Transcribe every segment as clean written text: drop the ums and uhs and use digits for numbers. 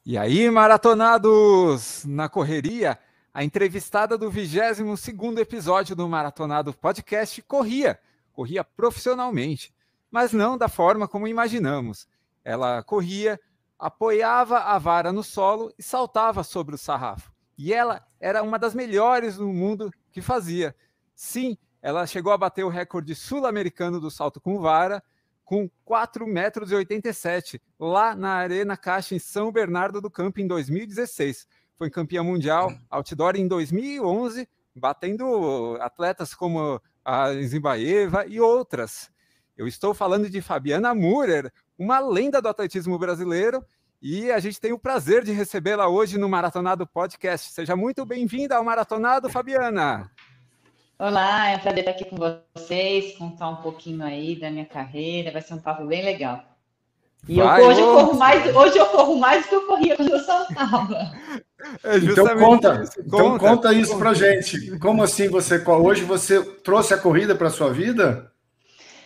E aí, maratonados na correria, a entrevistada do 22º episódio do Maratonado Podcast corria profissionalmente, mas não da forma como imaginamos. Ela corria, apoiava a vara no solo e saltava sobre o sarrafo. E ela era uma das melhores no mundo que fazia. Sim, ela chegou a bater o recorde sul-americano do salto com vara, com 4,87 m, lá na Arena Caixa, em São Bernardo do Campo, em 2016. Foi campeã mundial outdoor em 2011, batendo atletas como a Zimbaeva e outras. Eu estou falando de Fabiana Müller, uma lenda do atletismo brasileiro, e a gente tem o prazer de recebê-la hoje no Maratonado Podcast. Seja muito bem-vinda ao Maratonado, Fabiana! Olá, é um prazer estar aqui com vocês, contar um pouquinho aí da minha carreira, vai ser um papo bem legal. E hoje eu corro mais do que eu corria quando eu saltava. Então conta isso pra gente. Como assim hoje você trouxe a corrida para sua vida?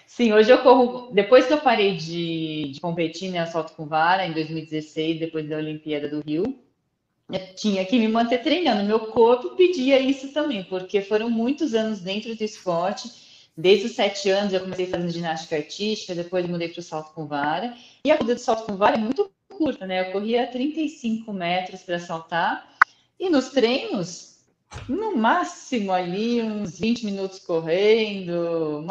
Sim, hoje eu corro, depois que eu parei de competir, né, salto com vara, em 2016, depois da Olimpíada do Rio, eu tinha que me manter treinando. Meu corpo pedia isso também, porque foram muitos anos dentro do esporte. Desde os 7 anos eu comecei fazendo ginástica artística, depois mudei para o salto com vara. E a corrida do salto com vara é muito curta, né? Eu corria 35 metros para saltar. E nos treinos, no máximo ali, uns 20 minutos correndo.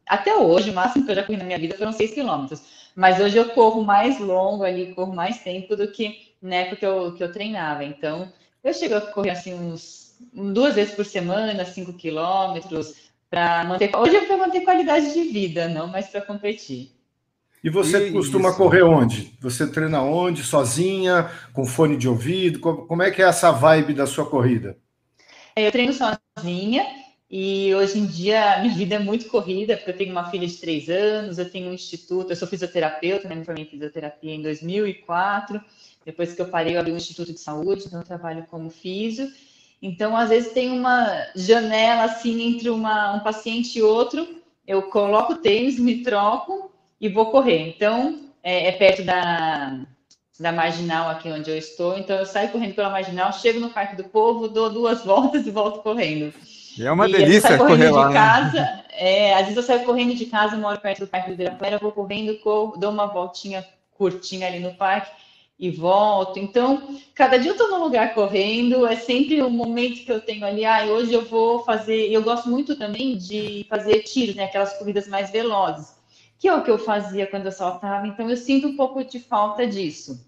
Até hoje, o máximo que eu já corri na minha vida foram 6 quilômetros. Mas hoje eu corro mais longo ali, corro mais tempo do que na época que eu treinava. Então, eu chego a correr assim 2 vezes por semana, 5 quilômetros, para manter. Hoje é para manter qualidade de vida, não mais para competir. E você costuma correr onde? Você treina onde? Sozinha? Com fone de ouvido? Como é que é essa vibe da sua corrida? Eu treino sozinha. E hoje em dia, minha vida é muito corrida, porque eu tenho uma filha de 3 anos, eu tenho um instituto, eu sou fisioterapeuta, né? Me formei em fisioterapia em 2004. Depois que eu parei, eu abri um instituto de saúde, então eu trabalho como fisio. Então, às vezes, tem uma janela, assim, entre um paciente e outro, eu coloco o tênis, me troco e vou correr. Então, é perto da Marginal, aqui onde eu estou. Então, eu saio correndo pela Marginal, chego no Parque do Povo, dou 2 voltas e volto correndo. E é uma delícia correr lá, de casa, às vezes eu saio correndo de casa, moro perto do Parque do Ibirapuera, vou correndo, dou uma voltinha curtinha ali no parque e volto. Então, cada dia eu estou num lugar correndo, é sempre um momento que eu tenho ali, hoje eu vou fazer, eu gosto muito também de fazer tiros, né, aquelas corridas mais velozes, que é o que eu fazia quando eu saltava, então eu sinto um pouco de falta disso.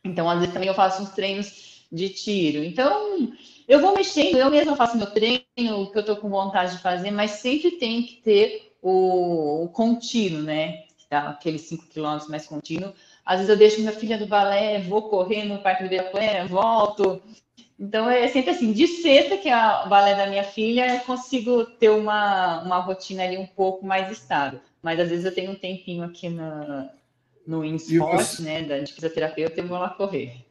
Então, às vezes também eu faço uns treinos de tiro. Então, eu vou mexendo, eu mesma faço meu treino, o que eu tô com vontade de fazer, mas sempre tem que ter o contínuo, né? Aqueles 5 quilômetros mais contínuo. Às vezes eu deixo minha filha do balé, vou correr no Parque do Ibirapuera, volto. Então, é sempre assim, de sexta, que é a balé da minha filha, eu consigo ter uma rotina ali um pouco mais estável. Mas às vezes eu tenho um tempinho aqui no InSport, né, de fisioterapeuta, eu vou lá correr.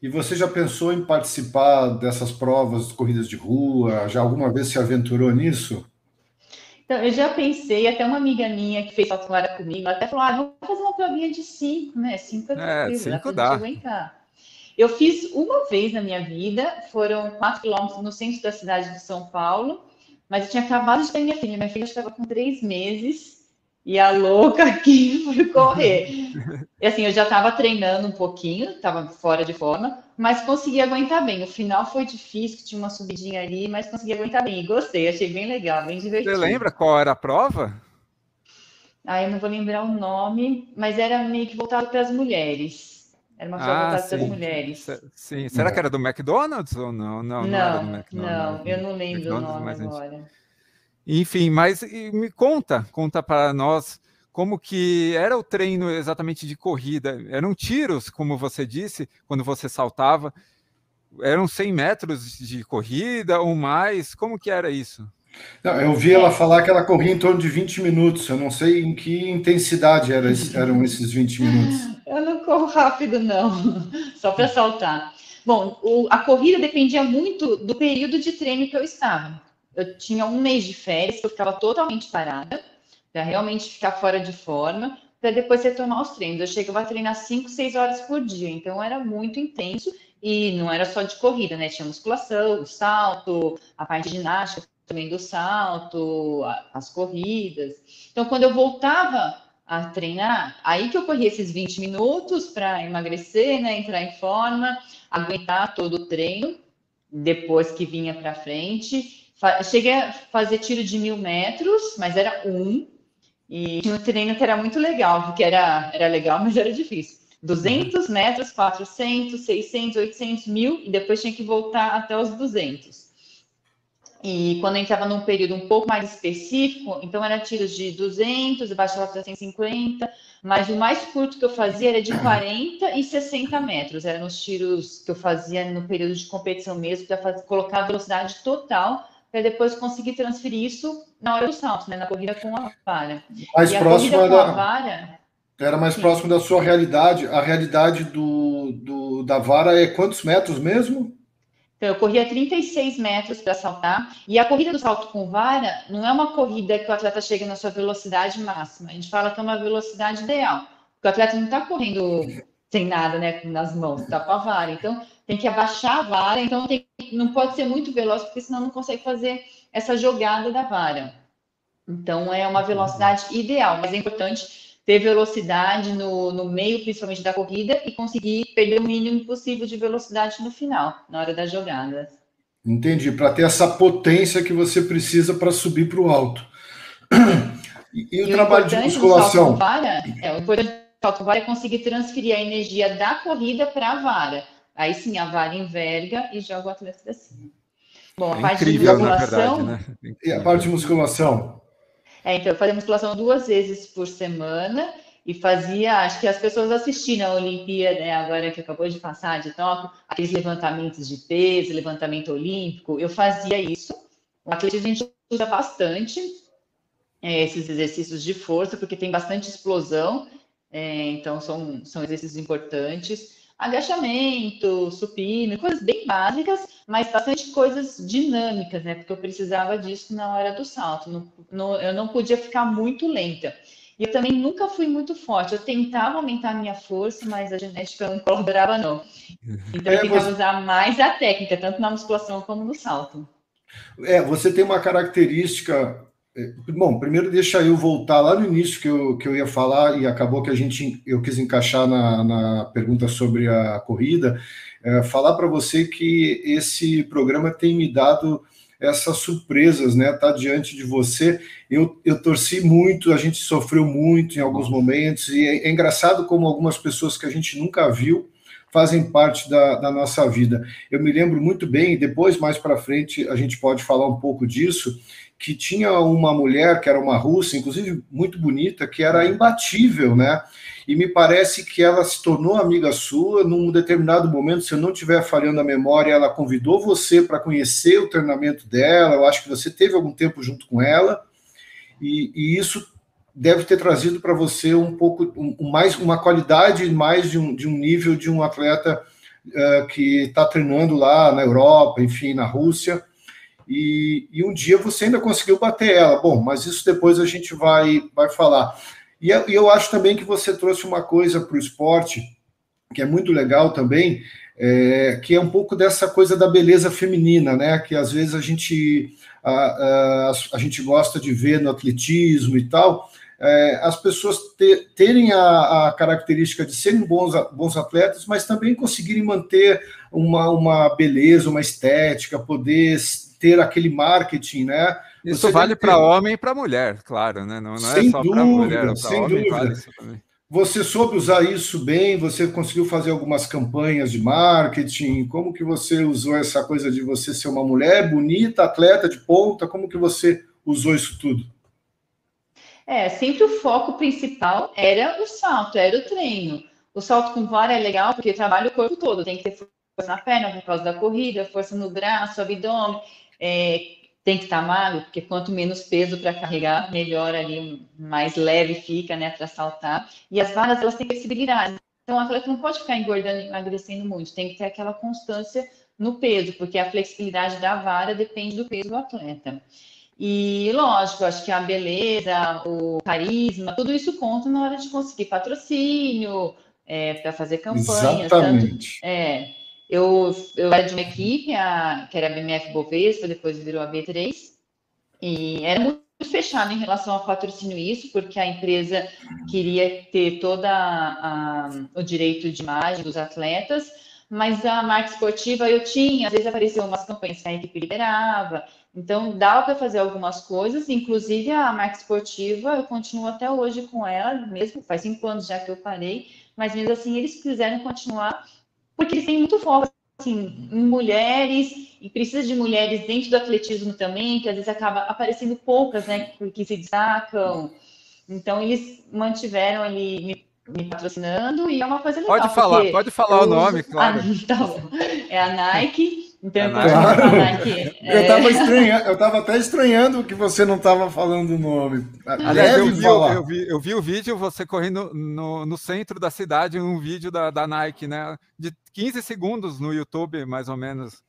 E você já pensou em participar dessas provas, corridas de rua? Já alguma vez se aventurou nisso? Então, eu já pensei, até uma amiga minha que fez salto com vara comigo, ela até falou, vamos fazer uma provinha de 5, né? 5 é tranquilo, dá pra gente aguentar. Eu fiz uma vez na minha vida, foram 4 quilômetros no centro da cidade de São Paulo, mas eu tinha acabado de ter minha filha estava com 3 meses, e a louca aqui foi correr. E assim, eu já estava treinando um pouquinho, estava fora de forma, mas consegui aguentar bem. O final foi difícil, tinha uma subidinha ali, mas consegui aguentar bem. E gostei, achei bem legal, bem divertido. Você lembra qual era a prova? Eu não vou lembrar o nome, mas era meio que voltado para as mulheres. Era uma prova voltada para as mulheres. Sim. Será que era do McDonald's ou não? Não era do McDonald's. Não, eu não lembro o nome agora. Enfim, mas me conta para nós como que era o treino exatamente de corrida. Eram tiros, como você disse, quando você saltava. Eram 100 metros de corrida ou mais? Como que era isso? Não, eu vi ela falar que ela corria em torno de 20 minutos. Eu não sei em que intensidade eram esses 20 minutos. Eu não corro rápido, não. Só para saltar. Bom, a corrida dependia muito do período de treino que eu estava. Eu tinha um mês de férias, que eu ficava totalmente parada, para realmente ficar fora de forma, para depois retomar os treinos. Eu chegava a treinar 5, 6 horas por dia, então era muito intenso e não era só de corrida, né? Tinha musculação, o salto, a parte de ginástica também do salto, as corridas. Então, quando eu voltava a treinar, aí que eu corria esses 20 minutos para emagrecer, né? Entrar em forma, aguentar todo o treino, depois que vinha para frente. Cheguei a fazer tiro de 1.000 metros, mas era e tinha um treino que era muito legal, porque era legal, mas era difícil. 200 metros, 400, 600, 800, 1.000, e depois tinha que voltar até os 200. E quando eu entrava num período um pouco mais específico, então era tiros de 200, baixava para 150, mas o mais curto que eu fazia era de 40 e 60 metros. Eram os tiros que eu fazia no período de competição mesmo, para colocar a velocidade total, para depois conseguir transferir isso na hora do salto, né, na corrida com a vara. Mais e a próxima corrida com a vara... Era mais próximo da sua realidade. A realidade da vara é quantos metros mesmo? Então, eu corria 36 metros para saltar, e a corrida do salto com vara não é uma corrida que o atleta chega na sua velocidade máxima. A gente fala que é uma velocidade ideal, porque o atleta não está correndo sem nada, né, nas mãos, está com a vara. Então, tem que abaixar a vara, então não pode ser muito veloz, porque senão não consegue fazer essa jogada da vara. Então, é uma velocidade ideal, mas é importante ter velocidade no meio, principalmente da corrida, e conseguir perder o mínimo possível de velocidade no final, na hora das jogadas. Entendi, para ter essa potência que você precisa para subir para o alto. E o trabalho de musculação? O importante do salto com vara é conseguir transferir a energia da corrida para a vara. Aí sim, a vara enverga e joga o atleta para cima. Bom, a parte de musculação... Na verdade, né? E a parte de musculação? Então, eu fazia musculação 2 vezes por semana e fazia, acho que as pessoas assistiram a Olimpíada, né, agora que acabou de passar de Tóquio, aqueles levantamentos de peso, levantamento olímpico, eu fazia isso. O atletismo a gente usa bastante esses exercícios de força, porque tem bastante explosão, então são exercícios importantes. Agachamento, supino, coisas bem básicas, mas bastante coisas dinâmicas, né? Porque eu precisava disso na hora do salto. Eu não podia ficar muito lenta. E eu também nunca fui muito forte. Eu tentava aumentar a minha força, mas a genética não colaborava, não. Então eu tentava usar mais a técnica, tanto na musculação como no salto. Você tem uma característica... Bom, primeiro deixa eu voltar lá no início que eu ia falar e acabou que eu quis encaixar na pergunta sobre a corrida, falar para você que esse programa tem me dado essas surpresas, né? Tá diante de você. Eu torci muito, a gente sofreu muito em alguns momentos, e é engraçado como algumas pessoas que a gente nunca viu fazem parte da nossa vida. Eu me lembro muito bem, e depois, mais para frente, a gente pode falar um pouco disso, que tinha uma mulher, que era uma russa, inclusive muito bonita, que era imbatível, né? E me parece que ela se tornou amiga sua num determinado momento, se eu não estiver falhando a memória, ela convidou você para conhecer o treinamento dela, eu acho que você teve algum tempo junto com ela, e isso deve ter trazido para você um pouco, mais uma qualidade, mais de um nível de um atleta que está treinando lá na Europa, enfim, na Rússia, e um dia você ainda conseguiu bater ela. Bom, mas isso depois a gente vai falar. E eu acho também que você trouxe uma coisa para o esporte, que é muito legal também, que é um pouco dessa coisa da beleza feminina, né? Que às vezes a gente gosta de ver no atletismo e tal, as pessoas terem a característica de serem bons atletas, mas também conseguirem manter uma beleza, uma estética, poder ter aquele marketing, né? Isso vale para homem e para mulher, claro, né? Não é só para mulher, para homem vale isso também. Você soube usar isso bem? Você conseguiu fazer algumas campanhas de marketing? Como que você usou essa coisa de você ser uma mulher bonita, atleta de ponta? Como que você usou isso tudo? Sempre o foco principal era o salto, era o treino. O salto com vara é legal porque trabalha o corpo todo, tem que ter força na perna por causa da corrida, força no braço, abdômen, tem que estar magro, porque quanto menos peso para carregar, melhor ali, mais leve fica, né, para saltar. E as varas, elas têm flexibilidade. Então, o atleta não pode ficar engordando e emagrecendo muito, tem que ter aquela constância no peso, porque a flexibilidade da vara depende do peso do atleta. E, lógico, acho que a beleza, o carisma, tudo isso conta na hora de conseguir patrocínio, para fazer campanhas. Tanto, Exatamente. eu era de uma equipe, que era a BMF Bovespa, depois virou a B3, e era muito fechado em relação ao patrocínio isso, porque a empresa queria ter o direito de imagem dos atletas, mas a marca esportiva eu tinha, às vezes apareciam umas campanhas que a equipe liderava, então dava para fazer algumas coisas, inclusive a marca esportiva, eu continuo até hoje com ela, mesmo faz 5 anos já que eu parei, mas mesmo assim eles quiseram continuar, porque eles têm muito foco assim, em mulheres, e precisa de mulheres dentro do atletismo também, que às vezes acaba aparecendo poucas, né, que se destacam. Então, eles mantiveram ali me patrocinando e é uma coisa legal, Pode porque falar eu o nome, uso. Ah, claro. então, é a Nike, então É a eu Nike. continuo com a Claro, Nike. eu estava até estranhando que você não estava falando o nome. Aliás, Deve falar. eu vi o vídeo, você correndo no centro da cidade, um vídeo da Nike, né? De 15 segundos no YouTube, mais ou menos.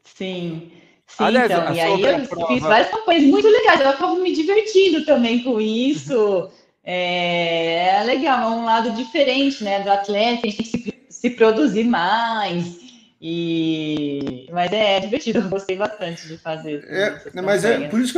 Sim, sim, Aliás, então. E aí sobre a eu fiz prova. várias campanhas muito legais, eu acabo me divertindo também com isso. É legal, é um lado diferente, né, do atleta, a gente tem que se produzir mais. Mas é divertido, eu gostei bastante de fazer também essas Mas é campanhas. por isso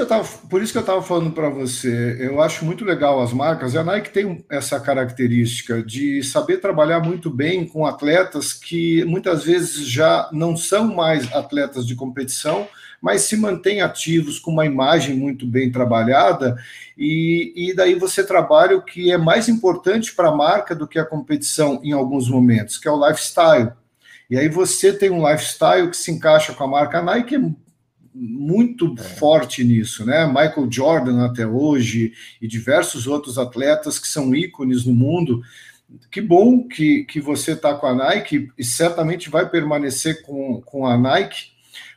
que eu estava falando para você. Eu acho muito legal as marcas. E a Nike tem essa característica de saber trabalhar muito bem com atletas que muitas vezes já não são mais atletas de competição, mas se mantêm ativos com uma imagem muito bem trabalhada. E daí você trabalha o que é mais importante para a marca do que a competição em alguns momentos, que é o lifestyle. E aí você tem um lifestyle que se encaixa com a marca Nike, muito forte nisso, né? Michael Jordan até hoje e diversos outros atletas que são ícones no mundo. Que bom que você está com a Nike e certamente vai permanecer com a Nike,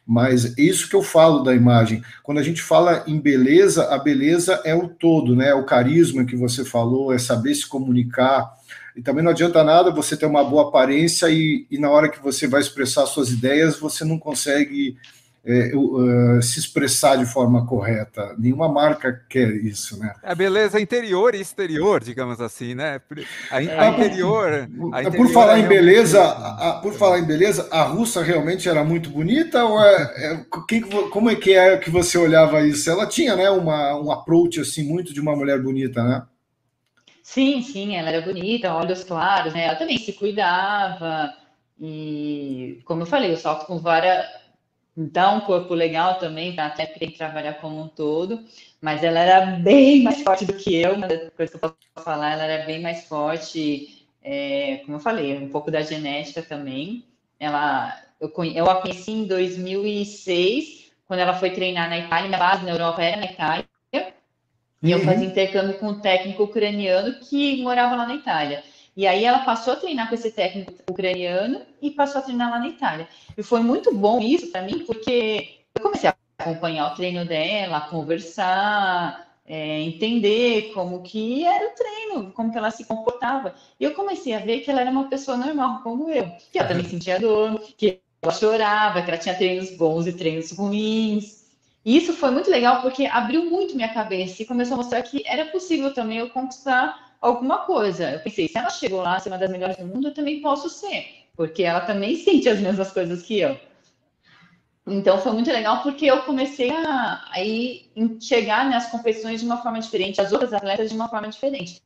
mas isso que eu falo da imagem. Quando a gente fala em beleza, a beleza é o todo, né? O carisma que você falou, é saber se comunicar. E também não adianta nada você ter uma boa aparência e na hora que você vai expressar suas ideias, você não consegue se expressar de forma correta. Nenhuma marca quer isso, né? A beleza interior e exterior, digamos assim, né? Ah, A por interior é falar em realmente beleza, isso, né? por falar em beleza, a russa realmente era muito bonita ou como é que você olhava isso? Ela tinha, né, um approach assim muito de uma mulher bonita, né? Sim, sim, ela era bonita, olhos claros, né? Ela também se cuidava. E, como eu falei, o salto com vara dá um corpo legal também, para até quem trabalhar como um todo, mas ela era bem mais forte do que eu, uma das coisas que eu posso falar, ela era bem mais forte, como eu falei, um pouco da genética também. Eu a conheci em 2006, quando ela foi treinar na Itália, minha base na Europa era na Itália, e eu fazia Uhum. intercâmbio com um técnico ucraniano que morava lá na Itália. E aí ela passou a treinar com esse técnico ucraniano e passou a treinar lá na Itália. E foi muito bom isso para mim, porque eu comecei a acompanhar o treino dela, conversar, entender como que era o treino, como que ela se comportava. E eu comecei a ver que ela era uma pessoa normal, como eu. Que ela também sentia dor, que ela chorava, que ela tinha treinos bons e treinos ruins. E isso foi muito legal porque abriu muito minha cabeça e começou a mostrar que era possível também eu conquistar alguma coisa. Eu pensei, se ela chegou lá a ser uma das melhores do mundo, eu também posso ser, porque ela também sente as mesmas coisas que eu. Então foi muito legal porque eu comecei a chegar nas competições de uma forma diferente, as outras atletas de uma forma diferente.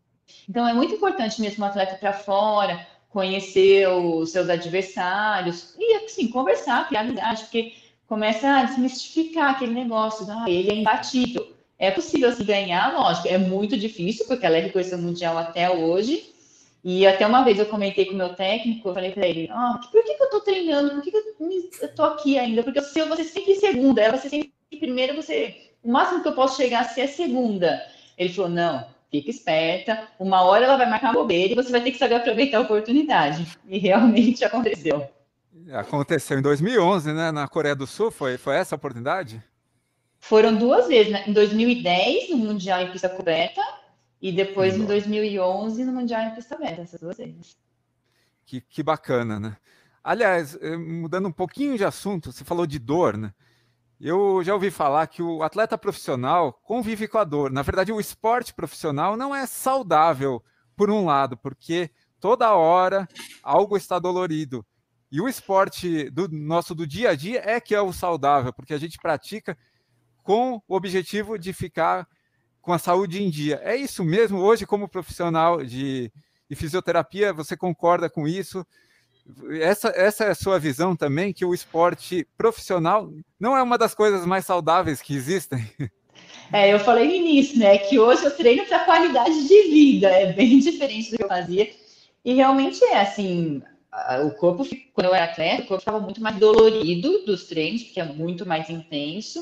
Então é muito importante mesmo o atleta para fora, conhecer os seus adversários e assim conversar, criar amizade, porque começa a desmistificar aquele negócio, ele é imbatível. É possível se ganhar, lógico, é muito difícil, porque ela é reconhecida mundial até hoje. E até uma vez eu comentei com o meu técnico, eu falei para ele, por que eu tô treinando? Por que eu tô aqui ainda? Porque eu vou ser sempre segunda, ela vai ser sempre primeira, o máximo que eu posso chegar a ser é segunda. Ele falou, não, fica esperta, uma hora ela vai marcar bobeira e você vai ter que saber aproveitar a oportunidade. E realmente aconteceu. Aconteceu em 2011, né? Na Coreia do Sul, foi essa a oportunidade? Foram 2 vezes, né? Em 2010, no Mundial em pista coberta, e depois em 2011, no Mundial em pista aberta, essas 2 vezes. Que bacana, né? Aliás, mudando um pouquinho de assunto, você falou de dor, né? Eu já ouvi falar que o atleta profissional convive com a dor. Na verdade, o esporte profissional não é saudável, por um lado, porque toda hora algo está dolorido. E o esporte do dia a dia é que é o saudável, porque a gente pratica com o objetivo de ficar com a saúde em dia. É isso mesmo? Hoje, como profissional de fisioterapia, você concorda com isso? Essa é a sua visão também, que o esporte profissional não é uma das coisas mais saudáveis que existem? Eu falei no início, né, que hoje eu treino para qualidade de vida, é bem diferente do que eu fazia. E realmente é assim, o corpo, quando eu era atleta, o corpo estava muito mais dolorido dos treinos, porque é muito mais intenso.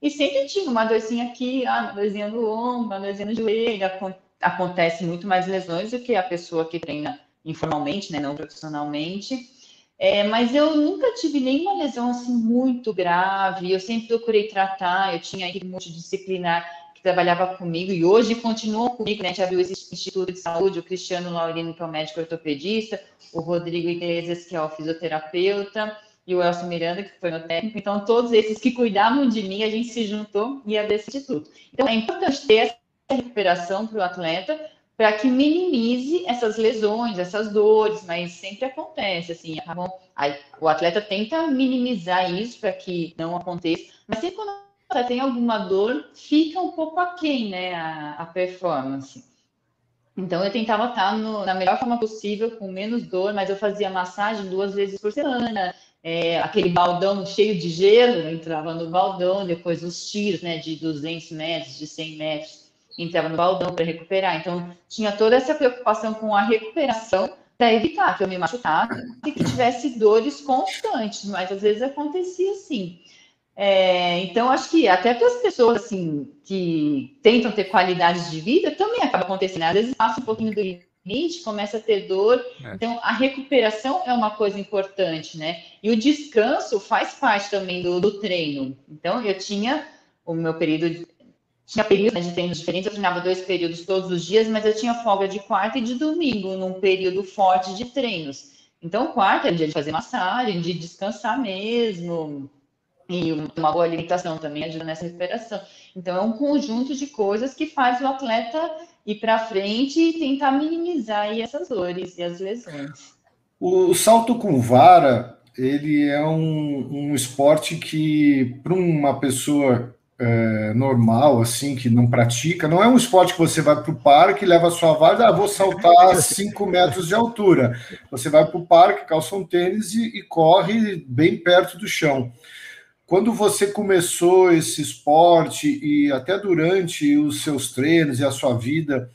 E sempre tinha uma dorzinha aqui, uma dorzinha no ombro, uma dorzinha no joelho. Acontece muito mais lesões do que a pessoa que treina informalmente, né, não profissionalmente. Mas eu nunca tive nenhuma lesão assim muito grave. Eu sempre procurei tratar. Eu tinha a equipe multidisciplinar que trabalhava comigo e hoje continuam comigo, né? Já viu esse Instituto de Saúde, o Cristiano Laurino, que é o médico ortopedista, o Rodrigo Iglesias, que é o fisioterapeuta, e o Elcio Miranda, que foi meu técnico. Então, todos esses que cuidavam de mim, a gente se juntou e ia desse instituto. Então, é importante ter essa recuperação para o atleta, para que minimize essas lesões, essas dores, mas sempre acontece, assim, o atleta tenta minimizar isso para que não aconteça, mas sempre quando tem alguma dor, fica um pouco aquém, né, a performance. Então, eu tentava estar na melhor forma possível, com menos dor, mas eu fazia massagem 2 vezes por semana, aquele baldão cheio de gelo, eu entrava no baldão, depois os tiros, né, de 200 metros, de 100 metros, entrava no baldão para recuperar. Então, tinha toda essa preocupação com a recuperação para evitar que eu me machucasse e que tivesse dores constantes, mas às vezes acontecia assim. Então, acho que até para as pessoas assim, que tentam ter qualidade de vida, também acaba acontecendo. Às vezes passa um pouquinho do limite, começa a ter dor. Então, a recuperação é uma coisa importante, né? E o descanso faz parte também do treino. Então, eu tinha o meu período, tinha períodos, né, de treinos diferentes, eu treinava 2 períodos todos os dias, mas eu tinha folga de quarta e de domingo, num período forte de treinos. Então, quarta é dia de fazer massagem, de descansar mesmo. E uma boa alimentação também ajuda nessa recuperação. Então, é um conjunto de coisas que faz o atleta ir para frente e tentar minimizar aí essas dores e as lesões. O salto com vara, ele é um esporte que, para uma pessoa normal, assim, que não pratica, não é um esporte que você vai para o parque, leva a sua vara, vou saltar 5 metros de altura. Você vai para o parque, calça um tênis e corre bem perto do chão. Quando você começou esse esporte e até durante os seus treinos e a sua vida,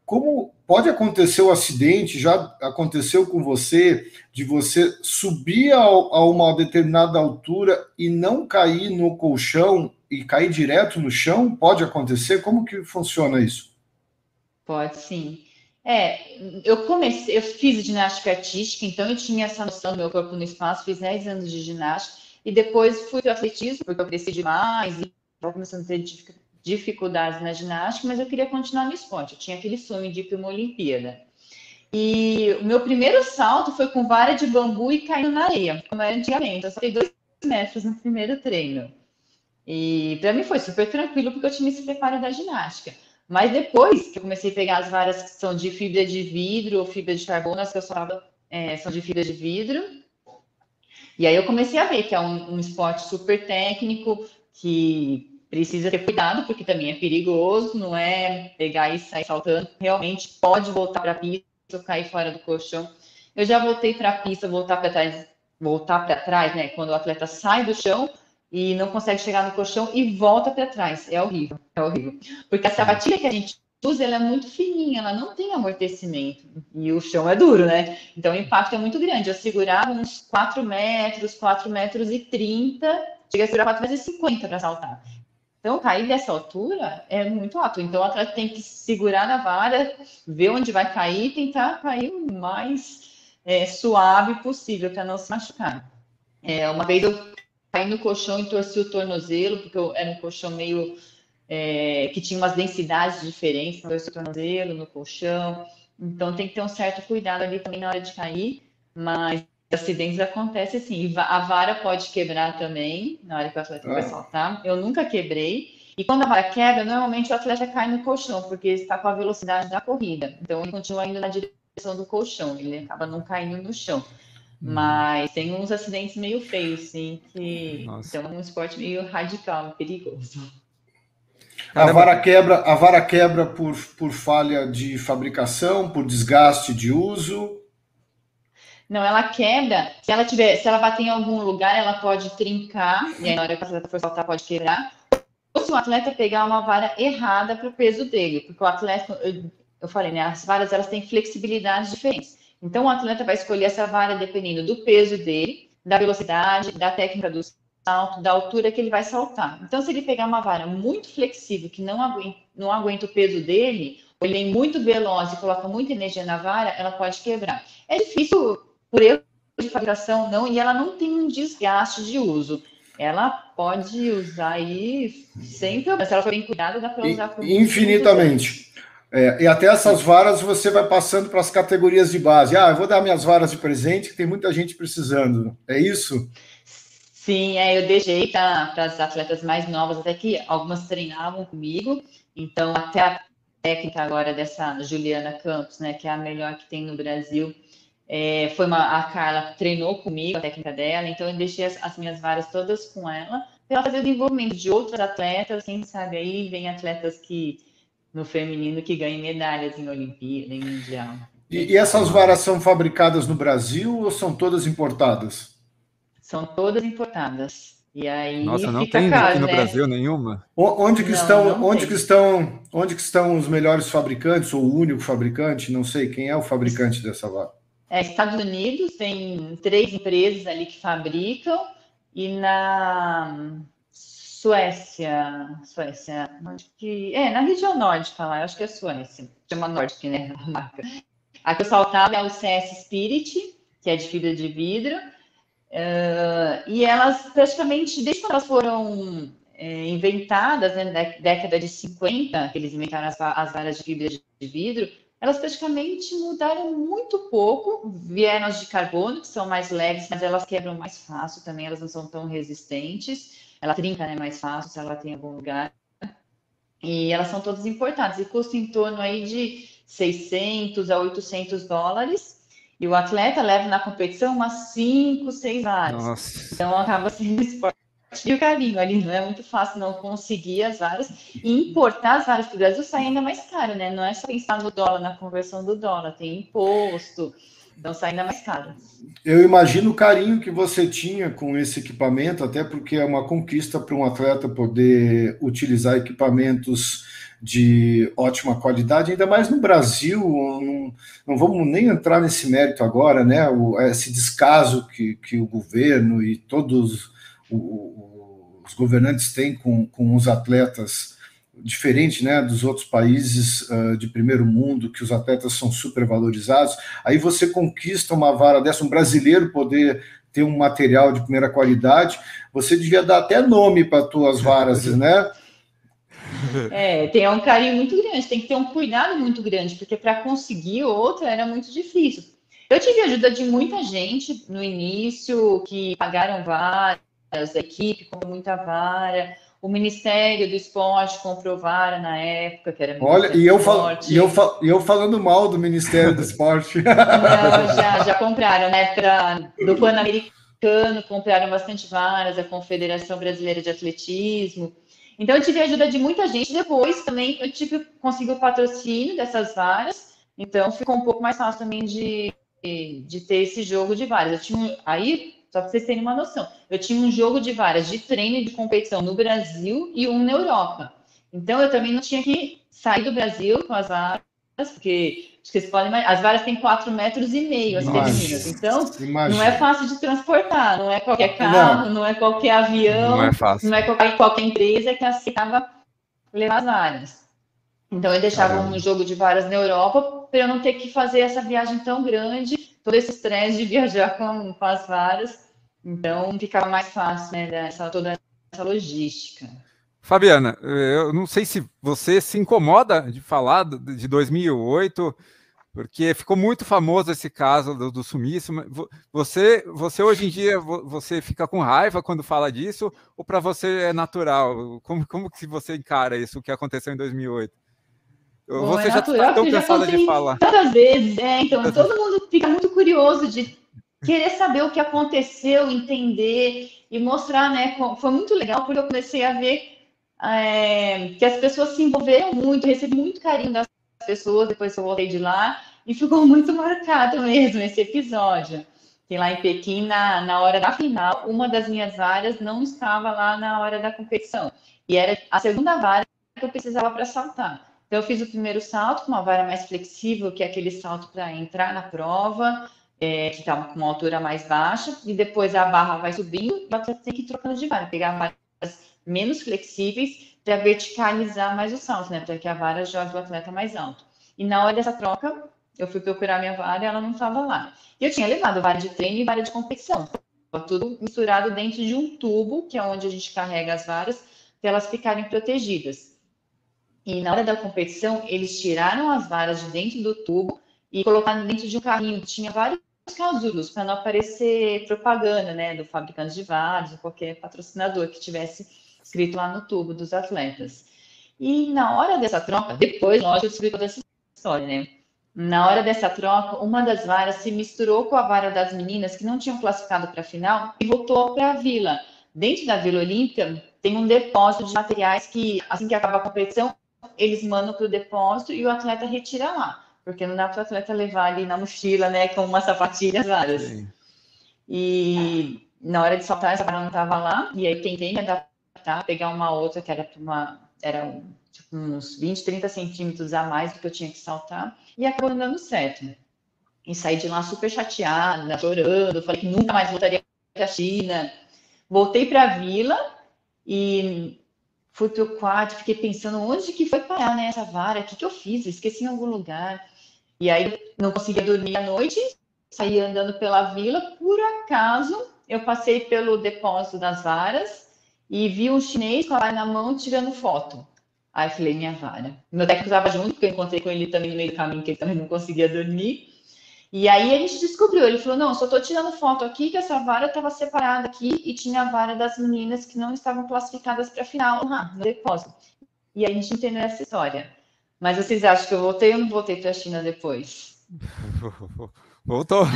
como pode acontecer o acidente, já aconteceu com você, de você subir a uma determinada altura e não cair no colchão e cair direto no chão? Pode acontecer? Como que funciona isso? Pode sim. Eu fiz ginástica artística, então eu tinha essa noção do meu corpo no espaço, fiz 10 anos de ginástica, e depois fui para o atletismo, porque eu cresci demais, e estava começando a ter dificuldades na ginástica, mas eu queria continuar no esporte, eu tinha aquele sonho de ir para uma Olimpíada. E o meu primeiro salto foi com vara de bambu e caindo na areia, como era antigamente, eu saltei 2 metros no primeiro treino. E para mim foi super tranquilo, porque eu tinha esse preparo da ginástica. Mas depois que eu comecei a pegar as varas que são de fibra de vidro ou fibra de carbono, as que eu falava são de fibra de vidro. E aí eu comecei a ver que é um esporte super técnico, que precisa ter cuidado, porque também é perigoso, não é pegar e sair saltando. Realmente pode voltar para a pista ou cair fora do colchão. Eu já voltei para a pista, voltar para trás, né? Quando o atleta sai do chão e não consegue chegar no colchão e volta para trás. É horrível, é horrível. Porque a sapatilha que a gente usa, ela é muito fininha, ela não tem amortecimento. E o chão é duro, né? Então o impacto é muito grande. Eu segurava uns 4 metros, 4 metros e 30, cheguei a segurar 4 metros e 50 para saltar. Então, cair dessa altura é muito alto. Então, o atleta tem que segurar na vara, ver onde vai cair e tentar cair o mais suave possível para não se machucar. Uma vez eu caí no colchão e torci o tornozelo, porque era um colchão meio que tinha umas densidades diferentes, torci o tornozelo no colchão. Então, tem que ter um certo cuidado ali também na hora de cair, mas acidentes acontecem assim. A vara pode quebrar também, na hora que o atleta vai saltar. Eu nunca quebrei. E quando a vara quebra, normalmente o atleta cai no colchão, porque ele está com a velocidade da corrida. Então, ele continua indo na direção do colchão, ele acaba não caindo no chão. Mas tem uns acidentes meio feios, sim, que então é um esporte meio radical, perigoso. A vara quebra por falha de fabricação, por desgaste de uso. Não, ela quebra. Se ela bater em algum lugar, ela pode trincar, e aí na hora que o atleta for saltar, pode quebrar. Ou se o atleta pegar uma vara errada para o peso dele, porque o atleta, eu falei, né? As varas elas têm flexibilidades diferentes. Então o atleta vai escolher essa vara dependendo do peso dele, da velocidade, da técnica do salto, da altura que ele vai saltar. Então, se ele pegar uma vara muito flexível, que não aguenta o peso dele, ou ele é muito veloz e coloca muita energia na vara, ela pode quebrar. É difícil por erro de fabricação, não, e ela não tem um desgaste de uso. Ela pode usar aí sempre, se ela for bem cuidada, dá para usar por infinitamente. E até essas varas você vai passando para as categorias de base. Eu vou dar minhas varas de presente, que tem muita gente precisando. É isso? Sim, eu deixei para as atletas mais novas, até que algumas treinavam comigo. Então, até a técnica agora dessa Juliana Campos, né, que é a melhor que tem no Brasil, a Carla treinou comigo a técnica dela, então eu deixei as minhas varas todas com ela, para ela fazer o desenvolvimento de outros atletas, quem sabe aí vem atletas que no feminino que ganhem medalhas em Olimpíada, em Mundial. E essas varas são fabricadas no Brasil ou são todas importadas? São todas importadas. E aí nossa, não tem aqui no Brasil nenhuma? Onde que estão os melhores fabricantes, ou o único fabricante? Não sei, quem é o fabricante dessa vara? Estados Unidos, tem 3 empresas ali que fabricam, e na Suécia, na região nórdica lá, eu acho que é Suécia, chama Nordic, né, a marca. A que eu saltava é o CS Spirit, que é de fibra de vidro, e elas praticamente, desde quando elas foram inventadas, né, na década de 50, que eles inventaram as varas de fibra de vidro, elas praticamente mudaram muito pouco, vieram as de carbono, que são mais leves, mas elas quebram mais fácil também, elas não são tão resistentes, ela trinca, né, mais fácil se ela tem em algum lugar, e elas são todas importadas, e custam em torno aí de $600 a $800, e o atleta leva na competição umas 5, 6 varas. Nossa. Então acaba sendo esporte e o carinho ali, não é muito fácil não conseguir as varas, e importar as varas para o Brasil sai ainda mais caro, né? Não é só pensar no dólar, na conversão do dólar, tem imposto, então sai ainda mais caro. Eu imagino o carinho que você tinha com esse equipamento, até porque é uma conquista para um atleta poder utilizar equipamentos de ótima qualidade, ainda mais no Brasil. Não vamos nem entrar nesse mérito agora, né? Esse descaso que o governo e todos os governantes têm com os atletas, diferente, né, dos outros países de primeiro mundo, que os atletas são super valorizados. Aí você conquista uma vara dessa, um brasileiro poder ter um material de primeira qualidade, você devia dar até nome para as tuas varas, né? Tem um carinho muito grande, tem que ter um cuidado muito grande, porque para conseguir outra era muito difícil. Eu tive ajuda de muita gente no início, que pagaram varas, a equipe comprou muita vara, o Ministério do Esporte comprou vara na época, que era Olha, e eu falando mal do Ministério do Esporte. Não, já compraram, né? Do Pan-Americano, compraram bastante varas, a Confederação Brasileira de Atletismo. Então, eu tive a ajuda de muita gente. Depois, também, consegui o patrocínio dessas varas. Então, ficou um pouco mais fácil também de ter esse jogo de varas. Só para vocês terem uma noção, eu tinha um jogo de varas de treino e de competição no Brasil e um na Europa. Então, eu também não tinha que sair do Brasil com as varas, porque vocês podem imaginar, as varas têm 4,5 metros as femininas. Então, não é fácil de transportar, não é qualquer carro, não é qualquer avião, não é qualquer empresa que aceitava levar as varas. Então, eu deixava um jogo de varas na Europa para eu não ter que fazer essa viagem tão grande, todo esse estresse de viajar com as varas. Então, ficava mais fácil, né, toda essa logística. Fabiana, eu não sei se você se incomoda de falar de 2008, Porque ficou muito famoso esse caso do sumiço. Você hoje em dia, você fica com raiva quando fala disso, ou para você é natural? Como que você encara isso, o que aconteceu em 2008? Bom, Você é já está natural, tão porque eu já cansada de contei falar. tantas vezes, então todo mundo fica muito curioso de querer saber o que aconteceu, entender e mostrar, né? Foi muito legal, porque eu comecei a ver que as pessoas se envolveram muito, recebi muito carinho das pessoas depois que eu voltei de lá, e ficou muito marcado mesmo esse episódio. Que lá em Pequim, na hora da final, uma das minhas varas não estava lá na hora da competição. E era a segunda vara que eu precisava para saltar. Então, eu fiz o primeiro salto com uma vara mais flexível, que é aquele salto para entrar na prova, que está com uma altura mais baixa, e depois a barra vai subindo, e você tem que ir trocando de vara, pegar varas menos flexíveis para verticalizar mais o salto, né? Para que a vara jogue o atleta mais alto. E na hora dessa troca, eu fui procurar minha vara e ela não estava lá. E eu tinha levado vara de treino e vara de competição. Tudo misturado dentro de um tubo, que é onde a gente carrega as varas, para elas ficarem protegidas. E na hora da competição, eles tiraram as varas de dentro do tubo e colocaram dentro de um carrinho. Tinha vários casulos para não aparecer propaganda, né, do fabricante de varas ou qualquer patrocinador que tivesse escrito lá no tubo dos atletas. E na hora dessa troca, depois, lógico, eu descobri toda essa história, né? Na hora dessa troca, uma das varas se misturou com a vara das meninas que não tinham classificado para a final e voltou para a vila. Dentro da Vila Olímpia, tem um depósito de materiais que, assim que acaba a competição, eles mandam para o depósito e o atleta retira lá. Porque não dá para o atleta levar ali na mochila, né, com uma sapatilha várias. Sim. E na hora de saltar, essa vara não estava lá, e aí tentei me adaptar, pegar uma outra que era tipo, uns 20, 30 centímetros a mais do que eu tinha que saltar, e acabou não dando certo. E saí de lá super chateada, chorando, falei que nunca mais voltaria para a China. Voltei para a vila e fui para o quarto, fiquei pensando onde que foi parar, né, essa vara, o que eu fiz? Esqueci em algum lugar. E aí não conseguia dormir à noite, saí andando pela vila, por acaso eu passei pelo depósito das varas e vi um chinês com a vara na mão tirando foto. Aí eu falei, minha vara. Meu técnico estava junto, porque eu encontrei com ele também no meio do caminho, que ele também não conseguia dormir. E aí a gente descobriu, ele falou, não, só estou tirando foto aqui, que essa vara estava separada aqui e tinha a vara das meninas que não estavam classificadas para a final no depósito. E aí a gente entendeu essa história. Mas vocês acham que eu voltei ou não voltei para a China depois? Voltou.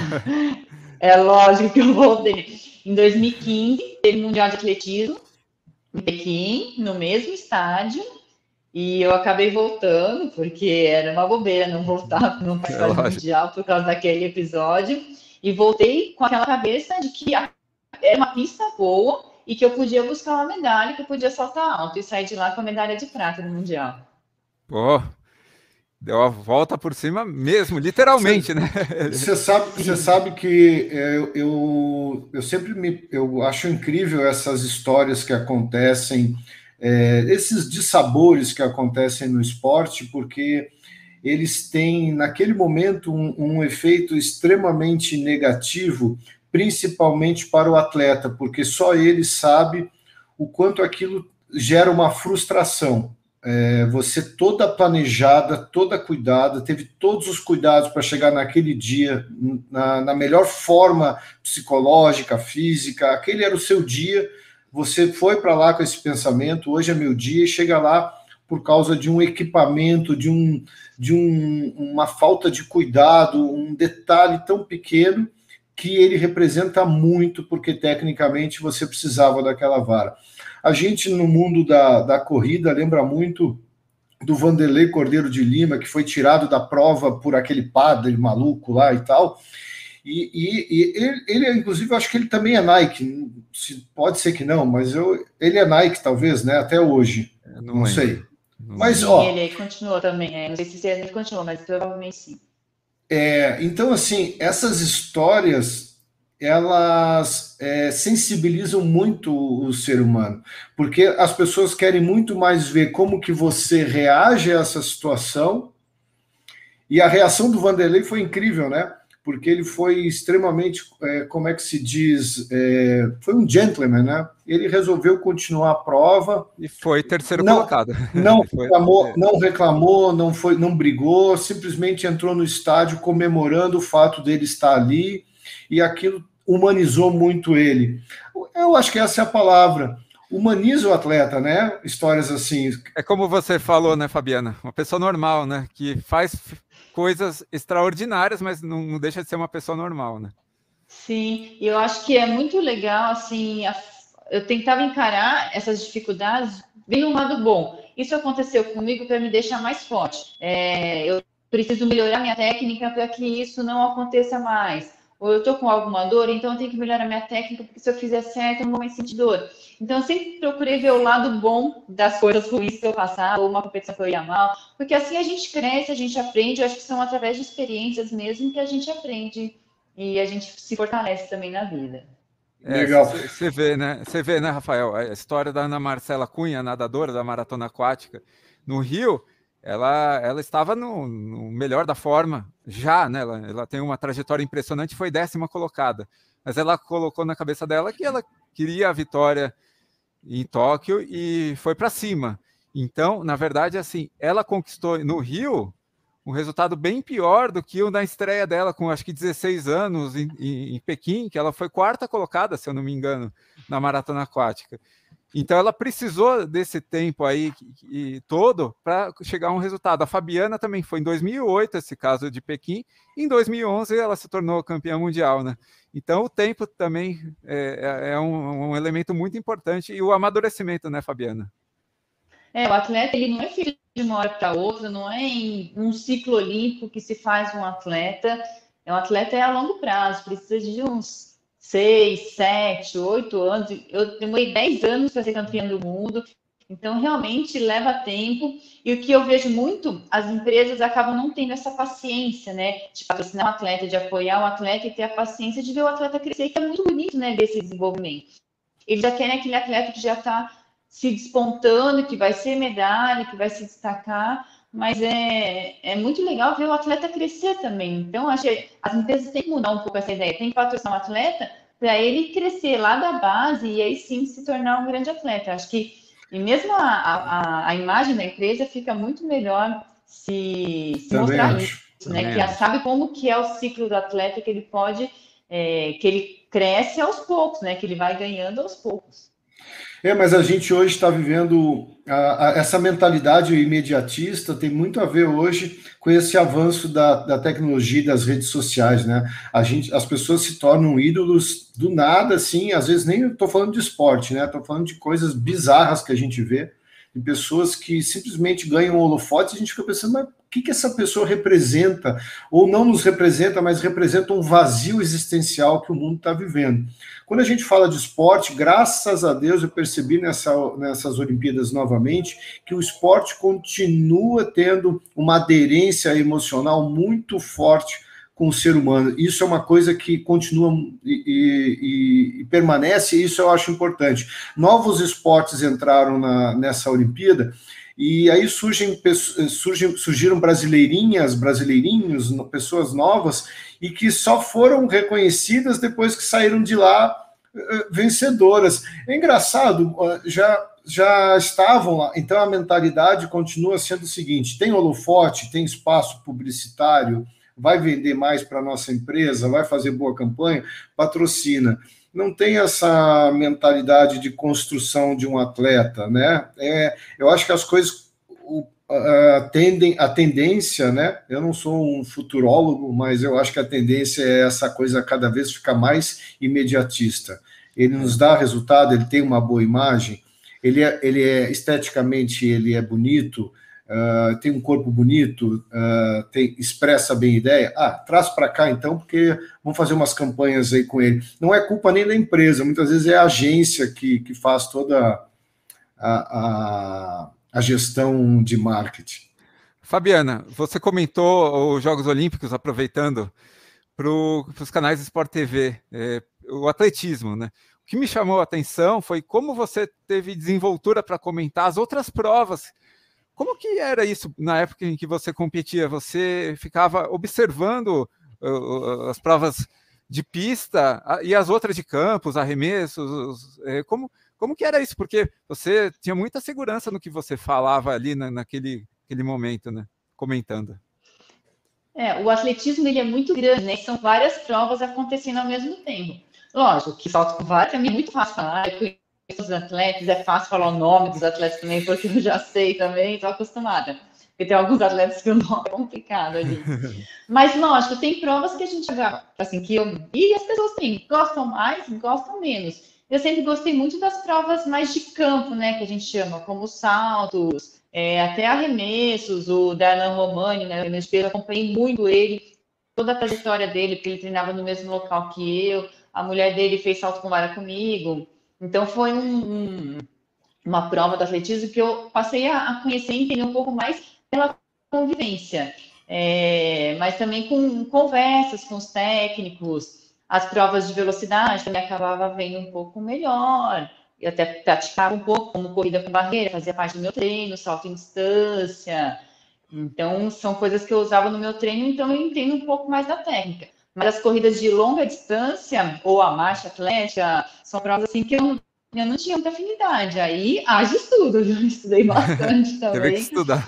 É lógico que eu voltei. Em 2015, teve o Mundial de Atletismo em Pequim, no mesmo estádio, e eu acabei voltando, porque era uma bobeira não voltar, não participar do Mundial por causa daquele episódio, e voltei com aquela cabeça de que era uma pista boa e que eu podia buscar uma medalha, que eu podia saltar alto e sair de lá com a medalha de prata no Mundial. Pô, deu a volta por cima mesmo, literalmente, né? Você sabe que eu sempre eu acho incrível essas histórias que acontecem, esses dissabores que acontecem no esporte, porque eles têm, naquele momento, um efeito extremamente negativo, principalmente para o atleta, porque só ele sabe o quanto aquilo gera uma frustração. Você toda planejada, toda cuidada, teve todos os cuidados para chegar naquele dia na melhor forma psicológica, física, aquele era o seu dia, você foi para lá com esse pensamento, hoje é meu dia, e chega lá por causa de um equipamento, de uma falta de cuidado, um detalhe tão pequeno que ele representa muito, porque tecnicamente você precisava daquela vara. A gente, no mundo da corrida, lembra muito do Vanderlei Cordeiro de Lima, que foi tirado da prova por aquele padre maluco lá e tal. E ele, inclusive, eu acho que ele também é Nike. Pode ser que não, mas ele é Nike, talvez, né? Até hoje. Não sei. Mas, sim, ó, ele continuou também. Não sei se ele continuou, mas provavelmente sim. Então, assim, essas histórias elas sensibilizam muito o ser humano, porque as pessoas querem muito mais ver como que você reage a essa situação, e a reação do Vanderlei foi incrível, né? porque ele foi extremamente, como é que se diz, foi um gentleman, né? Ele resolveu continuar a prova. E foi terceiro colocado. Não reclamou, não brigou, simplesmente entrou no estádio comemorando o fato dele estar ali, e aquilo humanizou muito ele. Eu acho que essa é a palavra. Humaniza o atleta, né? Histórias assim. É como você falou, né, Fabiana? Uma pessoa normal, né? Que faz coisas extraordinárias, mas não deixa de ser uma pessoa normal, né? Sim, e eu acho que é muito legal, assim, eu tentava encarar essas dificuldades bem no lado bom. Isso aconteceu comigo para me deixar mais forte. Eu preciso melhorar minha técnica para que isso não aconteça mais. Ou eu estou com alguma dor, então eu tenho que melhorar minha técnica, porque se eu fizer certo, eu não vou mais sentir dor. Então, eu sempre procurei ver o lado bom das coisas ruins que eu passava, ou uma competição que eu ia mal, porque assim a gente cresce, a gente aprende. Eu acho que são através de experiências mesmo que a gente aprende e a gente se fortalece também na vida. Legal. Você vê, né, Rafael? A história da Ana Marcela Cunha, nadadora da maratona aquática, no Rio, ela estava no melhor da forma, já, né? Ela tem uma trajetória impressionante, foi 10ª colocada, mas ela colocou na cabeça dela que ela queria a vitória em Tóquio e foi para cima. Então, na verdade, assim, ela conquistou no Rio um resultado bem pior do que o da estreia dela, com acho que 16 anos em Pequim, que ela foi 4ª colocada, se eu não me engano, na maratona aquática. Então ela precisou desse tempo aí todo para chegar a um resultado. A Fabiana também foi em 2008 esse caso de Pequim, em 2011 ela se tornou campeã mundial, né? Então o tempo também é um elemento muito importante, e o amadurecimento, né, Fabiana? O atleta, ele não é feito de uma hora para outra, não é em um ciclo olímpico que se faz um atleta. Um atleta é a longo prazo, precisa de uns 6, 7, 8 anos. Eu demorei 10 anos para ser campeã do mundo, então realmente leva tempo. E o que eu vejo muito, as empresas acabam não tendo essa paciência, né, de patrocinar o atleta, de apoiar o atleta e ter a paciência de ver o atleta crescer, que é muito bonito, né, desse desenvolvimento. Eles já querem aquele atleta que já está se despontando, que vai ser medalha, que vai se destacar, mas é muito legal ver o atleta crescer também. Então, acho que as empresas têm que mudar um pouco essa ideia, tem que patrocinar um atleta para ele crescer lá da base e aí sim se tornar um grande atleta. Acho que, e mesmo a imagem da empresa fica muito melhor se mostrar isso, né? Que já sabe como que é o ciclo do atleta, que ele pode, que ele cresce aos poucos, né? Que ele vai ganhando aos poucos. Mas a gente hoje está vivendo essa mentalidade imediatista, tem muito a ver hoje com esse avanço da tecnologia e das redes sociais, né? As pessoas se tornam ídolos do nada, assim, às vezes nem estou falando de esporte, né? Estou falando de coisas bizarras que a gente vê, de pessoas que simplesmente ganham holofotes, e a gente fica pensando, mas o que essa pessoa representa? Ou não nos representa, mas representa um vazio existencial que o mundo está vivendo. Quando a gente fala de esporte, graças a Deus eu percebi nessas Olimpíadas novamente que o esporte continua tendo uma aderência emocional muito forte com o ser humano. Isso é uma coisa que continua e permanece, e isso eu acho importante. Novos esportes entraram nessa Olimpíada, e aí surgiram brasileirinhos, pessoas novas, e que só foram reconhecidas depois que saíram de lá vencedoras. É engraçado, já estavam lá, então a mentalidade continua sendo o seguinte: tem holofote, tem espaço publicitário, vai vender mais para a nossa empresa, vai fazer boa campanha, patrocina. Não tem essa mentalidade de construção de um atleta, né? Eu acho que as coisas a tendência, né? Eu não sou um futurólogo, mas eu acho que a tendência é essa coisa cada vez ficar mais imediatista. Ele nos dá resultado, ele tem uma boa imagem, ele é esteticamente ele é bonito, tem um corpo bonito, expressa bem a ideia, traz para cá então, porque vamos fazer umas campanhas aí com ele. Não é culpa nem da empresa, muitas vezes é a agência que faz toda a gestão de marketing. Fabiana, você comentou os Jogos Olímpicos, aproveitando para os canais de Sport TV, o atletismo, né? O que me chamou a atenção foi como você teve desenvoltura para comentar as outras provas. Como que era isso na época em que você competia? Você ficava observando as provas de pista e as outras de campo, os arremessos, como que era isso? Porque você tinha muita segurança no que você falava ali naquele momento, né? Comentando. O atletismo ele é muito grande, né? São várias provas acontecendo ao mesmo tempo. Lógico que salto com vara também é muito fácil falar, eu conheço os atletas, é fácil falar o nome dos atletas também, porque eu já sei também, estou acostumada. Porque tem alguns atletas que o nome é complicado ali. Mas, lógico, tem provas que a gente, assim, e as pessoas têm, gostam mais, gostam menos. Eu sempre gostei muito das provas mais de campo, né, que a gente chama, como saltos, até arremessos, o Darlan Romani, né, eu acompanhei muito ele, toda a trajetória dele, porque ele treinava no mesmo local que eu, a mulher dele fez salto com vara comigo, então foi uma prova do atletismo que eu passei a conhecer e entender um pouco mais pela convivência, mas também com conversas com os técnicos, as provas de velocidade também acabava vendo um pouco melhor, eu até praticava um pouco como corrida com barreira, fazia parte do meu treino, salto em distância, então são coisas que eu usava no meu treino, então eu entendo um pouco mais da técnica. Mas as corridas de longa distância, ou a marcha atlética, são provas assim que eu não tinha muita afinidade. Aí haja estudo, eu estudei bastante também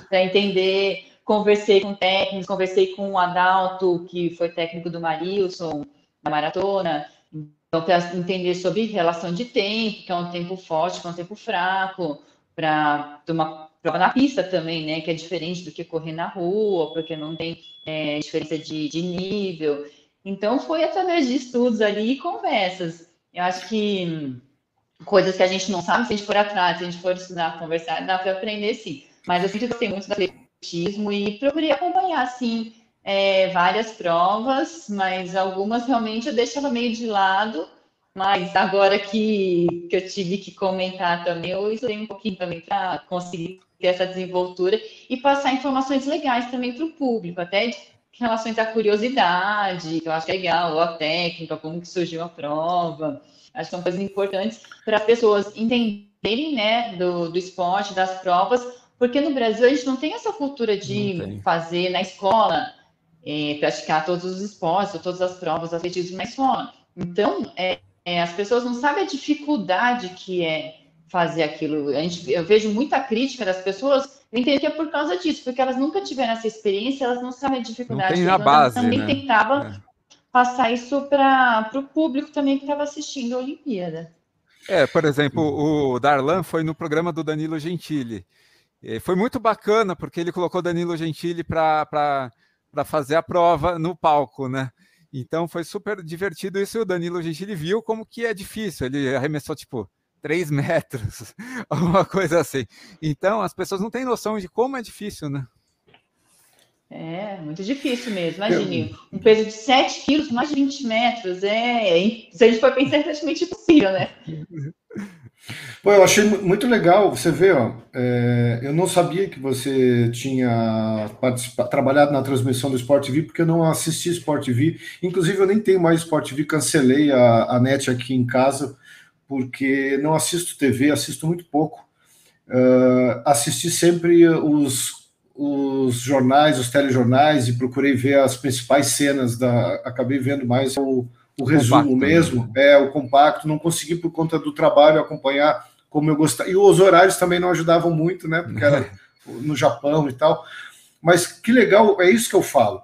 para entender. Conversei com técnicos, conversei com o Adalto, que foi técnico do Marilson, da maratona. Então, para entender sobre relação de tempo, que é um tempo forte, que é um tempo fraco, para uma prova na pista também, né? Que é diferente do que correr na rua, porque não tem diferença de nível. Então, foi através de estudos ali e conversas. Eu acho que coisas que a gente não sabe, se a gente for atrás, se a gente for estudar, conversar, dá para aprender sim. Mas eu sempre gostei muito do atletismo e procurei acompanhar, sim, várias provas, mas algumas realmente eu deixava meio de lado. Mas agora que eu tive que comentar também, eu estudei um pouquinho também para conseguir ter essa desenvoltura e passar informações legais também para o público, até em relação à curiosidade, que eu acho legal, ou a técnica, como que surgiu a prova. Acho que são coisas importantes para as pessoas entenderem, né, do esporte, das provas, porque no Brasil a gente não tem essa cultura de fazer na escola, praticar todos os esportes, ou todas as provas do atletismo na escola. Então, as pessoas não sabem a dificuldade que é fazer aquilo. Eu vejo muita crítica das pessoas, eu entendo que é por causa disso, porque elas nunca tiveram essa experiência, elas não sabem a dificuldade. Não tem na base, também né? tentava passar isso para o público também que estava assistindo a Olimpíada. Por exemplo, o Darlan foi no programa do Danilo Gentili. Foi muito bacana, porque ele colocou Danilo Gentili para fazer a prova no palco, né? Então foi super divertido isso, e o Danilo Gentili viu como que é difícil. Ele arremessou, 3 metros, alguma coisa assim. Então, as pessoas não têm noção de como é difícil, né? Muito difícil mesmo. Imagine, um peso de 7 quilos, mais de 20 metros. Se a gente for pensar, é praticamente impossível, né? Pô, eu achei muito legal. Você vê, eu não sabia que você tinha trabalhado na transmissão do Sport TV, porque eu não assisti Sport TV. Inclusive, eu nem tenho mais Sport TV, cancelei a net aqui em casa, porque não assisto TV, assisto muito pouco. Assisti sempre os jornais, os telejornais, e procurei ver as principais cenas, acabei vendo mais o resumo compacto, mesmo, né? O compacto, não consegui por conta do trabalho acompanhar como eu gostava, e os horários também não ajudavam muito, né, porque era no Japão e tal, mas que legal, é isso que eu falo.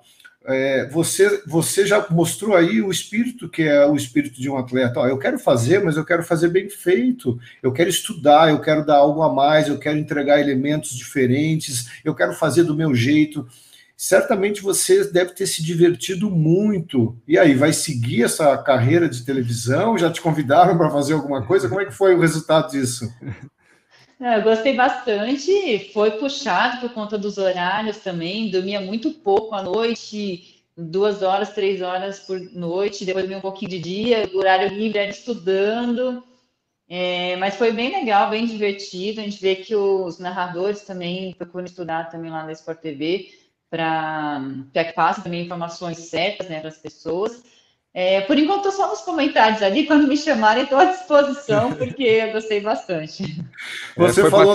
Você já mostrou aí o espírito que é o espírito de um atleta. Eu quero fazer, mas eu quero fazer bem feito. Eu quero estudar, eu quero dar algo a mais, eu quero entregar elementos diferentes, eu quero fazer do meu jeito. Certamente você deve ter se divertido muito. E aí, vai seguir essa carreira de televisão? Já te convidaram para fazer alguma coisa? Como é que foi o resultado disso? Eu gostei bastante, foi puxado por conta dos horários também, dormia muito pouco à noite, 2 horas, 3 horas por noite, depois dormia um pouquinho de dia, o horário livre era estudando, mas foi bem legal, bem divertido, a gente vê que os narradores também procuram estudar também lá na Sport TV, para que passem também informações certas, né, para as pessoas. Por enquanto, estou só nos comentários ali. Quando me chamarem, estou à disposição, porque eu gostei bastante. Você falou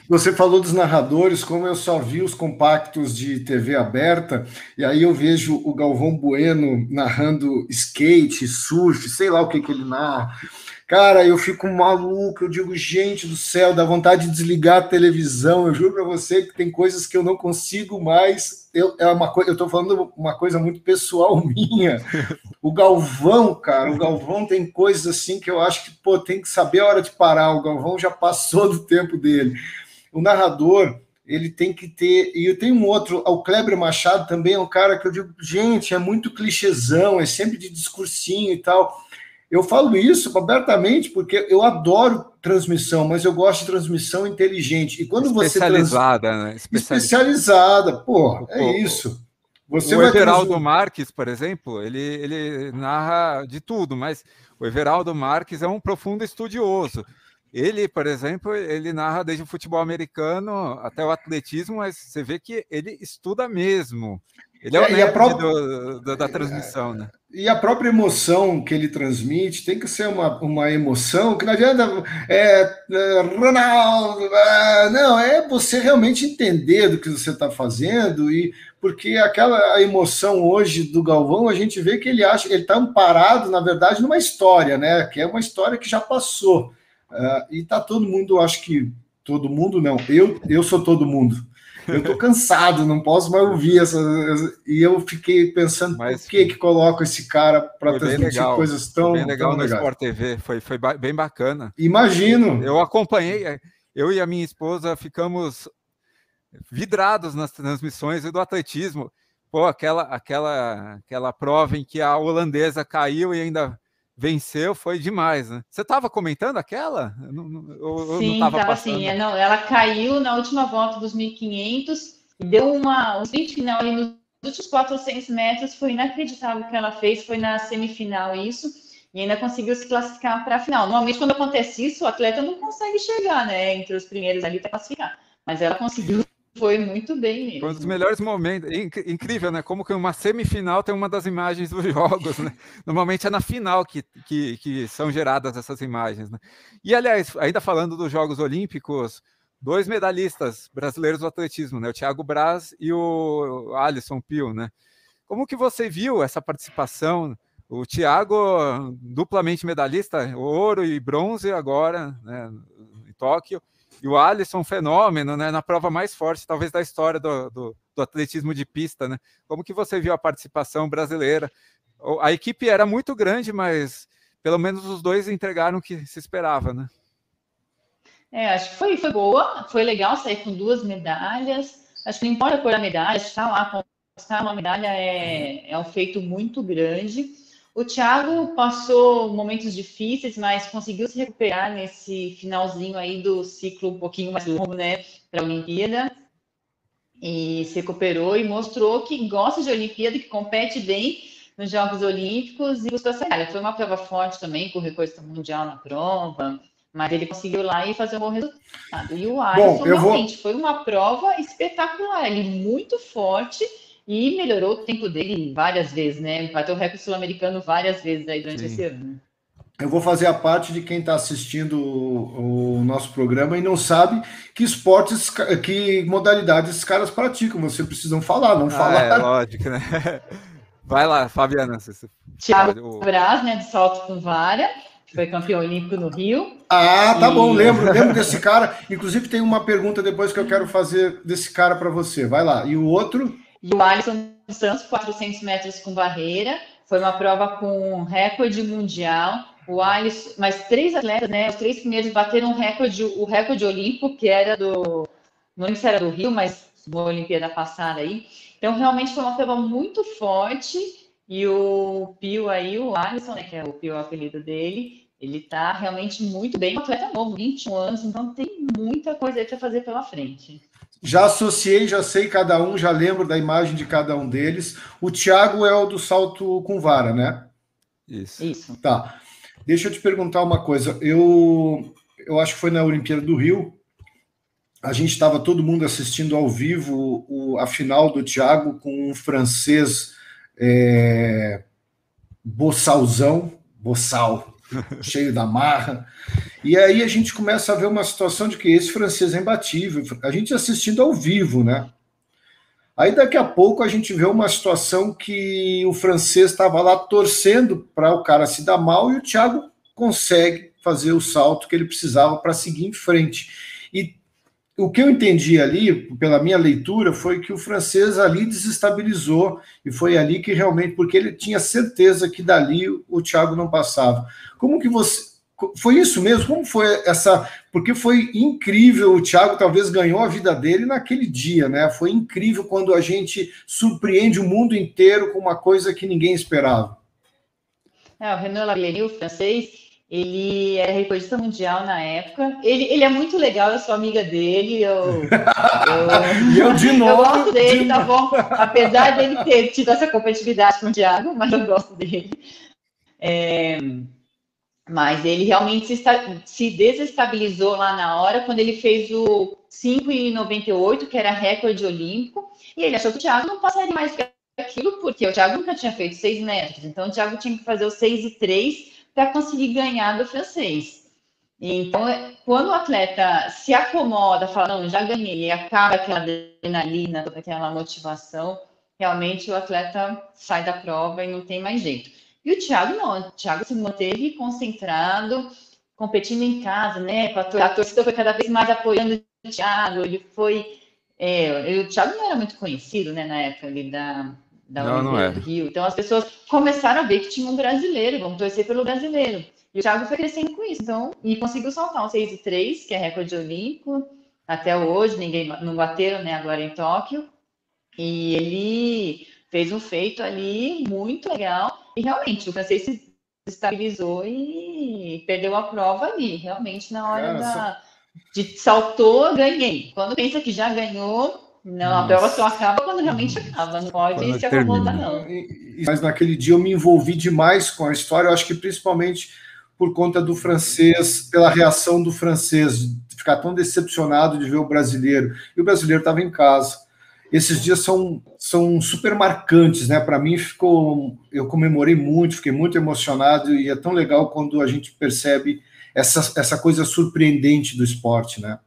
Você falou dos narradores, como eu só vi os compactos de TV aberta, e aí eu vejo o Galvão Bueno narrando skate, surf, sei lá o que ele narra. Cara, eu fico maluco, eu digo, gente do céu, dá vontade de desligar a televisão. Eu juro para você que tem coisas que eu não consigo mais. Eu estou falando uma coisa muito pessoal minha. O Galvão, cara, o Galvão tem coisas assim que eu acho que, pô, tem que saber a hora de parar. O Galvão já passou do tempo dele. O narrador, ele tem que ter... E eu tenho um outro, o Kleber Machado também é um cara que eu digo, gente, é muito clichêzão, é sempre de discursinho e tal. Eu falo isso abertamente porque eu adoro transmissão, mas eu gosto de transmissão inteligente. E quando especializada, né? Especializada, pô, é isso. Você o Everaldo Marques, por exemplo, ele narra de tudo, mas o Everaldo Marques é um profundo estudioso. Ele, por exemplo, ele narra desde o futebol americano até o atletismo, mas você vê que ele estuda mesmo. Ele é o nerd da transmissão, né? E a própria emoção que ele transmite tem que ser uma emoção que não adianta Ronaldo, não, é você realmente entender do que você está fazendo, e porque a emoção hoje do Galvão, a gente vê que ele está amparado, na verdade, numa história, né? Que é uma história que já passou. E tá todo mundo, acho que todo mundo não, eu sou todo mundo. Eu tô cansado, não posso mais ouvir e eu fiquei pensando por que coloco esse cara para transmitir coisas tão bem legal tão no Sport TV, foi bem bacana. Imagino. Eu acompanhei, eu e a minha esposa ficamos vidrados nas transmissões do atletismo. Pô, aquela prova em que a holandesa caiu e ainda venceu, foi demais, né? Você estava comentando aquela? Sim, estava assim. Ela caiu na última volta dos 1.500 e deu um sprint final ali nos últimos 400 metros. Foi inacreditável o que ela fez, foi na semifinal isso, e ainda conseguiu se classificar para a final. Normalmente, quando acontece isso, o atleta não consegue chegar, né, entre os primeiros ali para classificar, mas ela conseguiu. Foi muito bem mesmo. Foi um dos melhores momentos. Incrível, né? Como que uma semifinal tem uma das imagens dos jogos, né? Normalmente é na final que são geradas essas imagens, né? E, aliás, ainda falando dos Jogos Olímpicos, 2 medalhistas brasileiros do atletismo, né? O Thiago Braz e o Alisson Pio, né? Como que você viu essa participação? O Thiago, duplamente medalhista, ouro e bronze agora, né? Em Tóquio. E o Alisson, fenômeno, né, na prova mais forte, talvez, da história do atletismo de pista, né? Como que você viu a participação brasileira? A equipe era muito grande, mas pelo menos os dois entregaram o que se esperava, né? Acho que foi boa, foi legal sair com 2 medalhas. Acho que não importa a cor da medalha, estar lá conquistar uma medalha é um feito muito grande. O Thiago passou momentos difíceis, mas conseguiu se recuperar nesse finalzinho aí do ciclo um pouquinho mais longo, né, para a Olimpíada. E se recuperou e mostrou que gosta de Olimpíada, que compete bem nos Jogos Olímpicos e buscou essa medalha. Foi uma prova forte também, com recorde mundial na prova, mas ele conseguiu lá e fazer um bom resultado. E o Alisson realmente foi uma prova espetacular, ele muito forte. E melhorou o tempo dele várias vezes, né? Bateu o recorde sul-americano várias vezes aí durante esse ano. Eu vou fazer a parte de quem está assistindo o nosso programa e não sabe que esportes, que modalidades esses caras praticam. Vocês precisam falar, não falar. É lógico, né? Vai lá, Fabiana. Thiago Braz, né? De salto com vara, que foi campeão olímpico no Rio. Tá bom, lembro desse cara. Inclusive, tem uma pergunta depois que eu quero fazer desse cara para você. Vai lá. E o outro? E o Alisson Santos, 400 metros com barreira, foi uma prova com recorde mundial. O Alisson, mas 3 atletas, né? Os 3 primeiros bateram o recorde olímpico, que era não lembro se era do Rio, mas da Olimpíada passada aí. Então, realmente foi uma prova muito forte. E o Pio aí, o Alisson, né? Que é o Pio, o apelido dele, ele tá realmente muito bem. Um atleta novo, 21 anos, então tem muita coisa aí para fazer pela frente. Já associei, já sei cada um, já lembro da imagem de cada um deles. O Thiago é o do salto com vara, né? Isso. Tá. Deixa eu te perguntar uma coisa. Eu acho que foi na Olimpíada do Rio. A gente estava todo mundo assistindo ao vivo a final do Thiago com um francês Bossal. cheio da marra. E aí a gente começa a ver uma situação de que esse francês é imbatível, a gente assistindo ao vivo, né? Aí daqui a pouco a gente vê uma situação que o francês estava lá torcendo para o cara se dar mal e o Thiago consegue fazer o salto que ele precisava para seguir em frente. E o que eu entendi ali, pela minha leitura, foi que o francês ali desestabilizou e foi ali que realmente, porque ele tinha certeza que dali o Thiago não passava. Como que você... Foi isso mesmo? Como foi essa... Porque foi incrível, o Thiago talvez ganhou a vida dele naquele dia, né? Foi incrível quando a gente surpreende o mundo inteiro com uma coisa que ninguém esperava. O Renaud Lavillenie, o francês, ele era recordista mundial na época. Ele é muito legal, eu sou amiga dele. Eu de novo, eu gosto dele, tá bom? Apesar dele ter tido essa competitividade com o Thiago, mas eu gosto dele. Mas ele realmente se desestabilizou lá na hora, quando ele fez o 5,98, que era recorde olímpico, e ele achou que o Thiago não passaria mais que aquilo, porque o Thiago nunca tinha feito 6 metros, então o Thiago tinha que fazer o 6,3 para conseguir ganhar do francês. Então, quando o atleta se acomoda, fala, não, já ganhei, e acaba aquela adrenalina, toda aquela motivação, realmente o atleta sai da prova e não tem mais jeito. E o Thiago não, o Thiago se manteve concentrado, competindo em casa, né? A torcida foi cada vez mais apoiando o Thiago, ele foi... o Thiago não era muito conhecido, né, na época ali da Olimpíada do Rio, então as pessoas começaram a ver que tinha um brasileiro, vamos torcer pelo brasileiro. E o Thiago foi crescendo com isso, então, e conseguiu saltar um 6,3, que é recorde olímpico, até hoje, ninguém não bateram, né, agora em Tóquio, e ele fez um feito ali muito legal, e realmente o francês se estabilizou e perdeu a prova ali, realmente na hora de saltou, ganhei. Quando pensa que já ganhou, não, a prova só acaba quando realmente acaba, não pode se acomodar, não. Mas naquele dia eu me envolvi demais com a história, eu acho que principalmente por conta do francês, pela reação do francês, de ficar tão decepcionado de ver o brasileiro, e o brasileiro estava em casa. Esses dias são super marcantes, né? Para mim eu comemorei muito, fiquei muito emocionado, e é tão legal quando a gente percebe essa coisa surpreendente do esporte, né?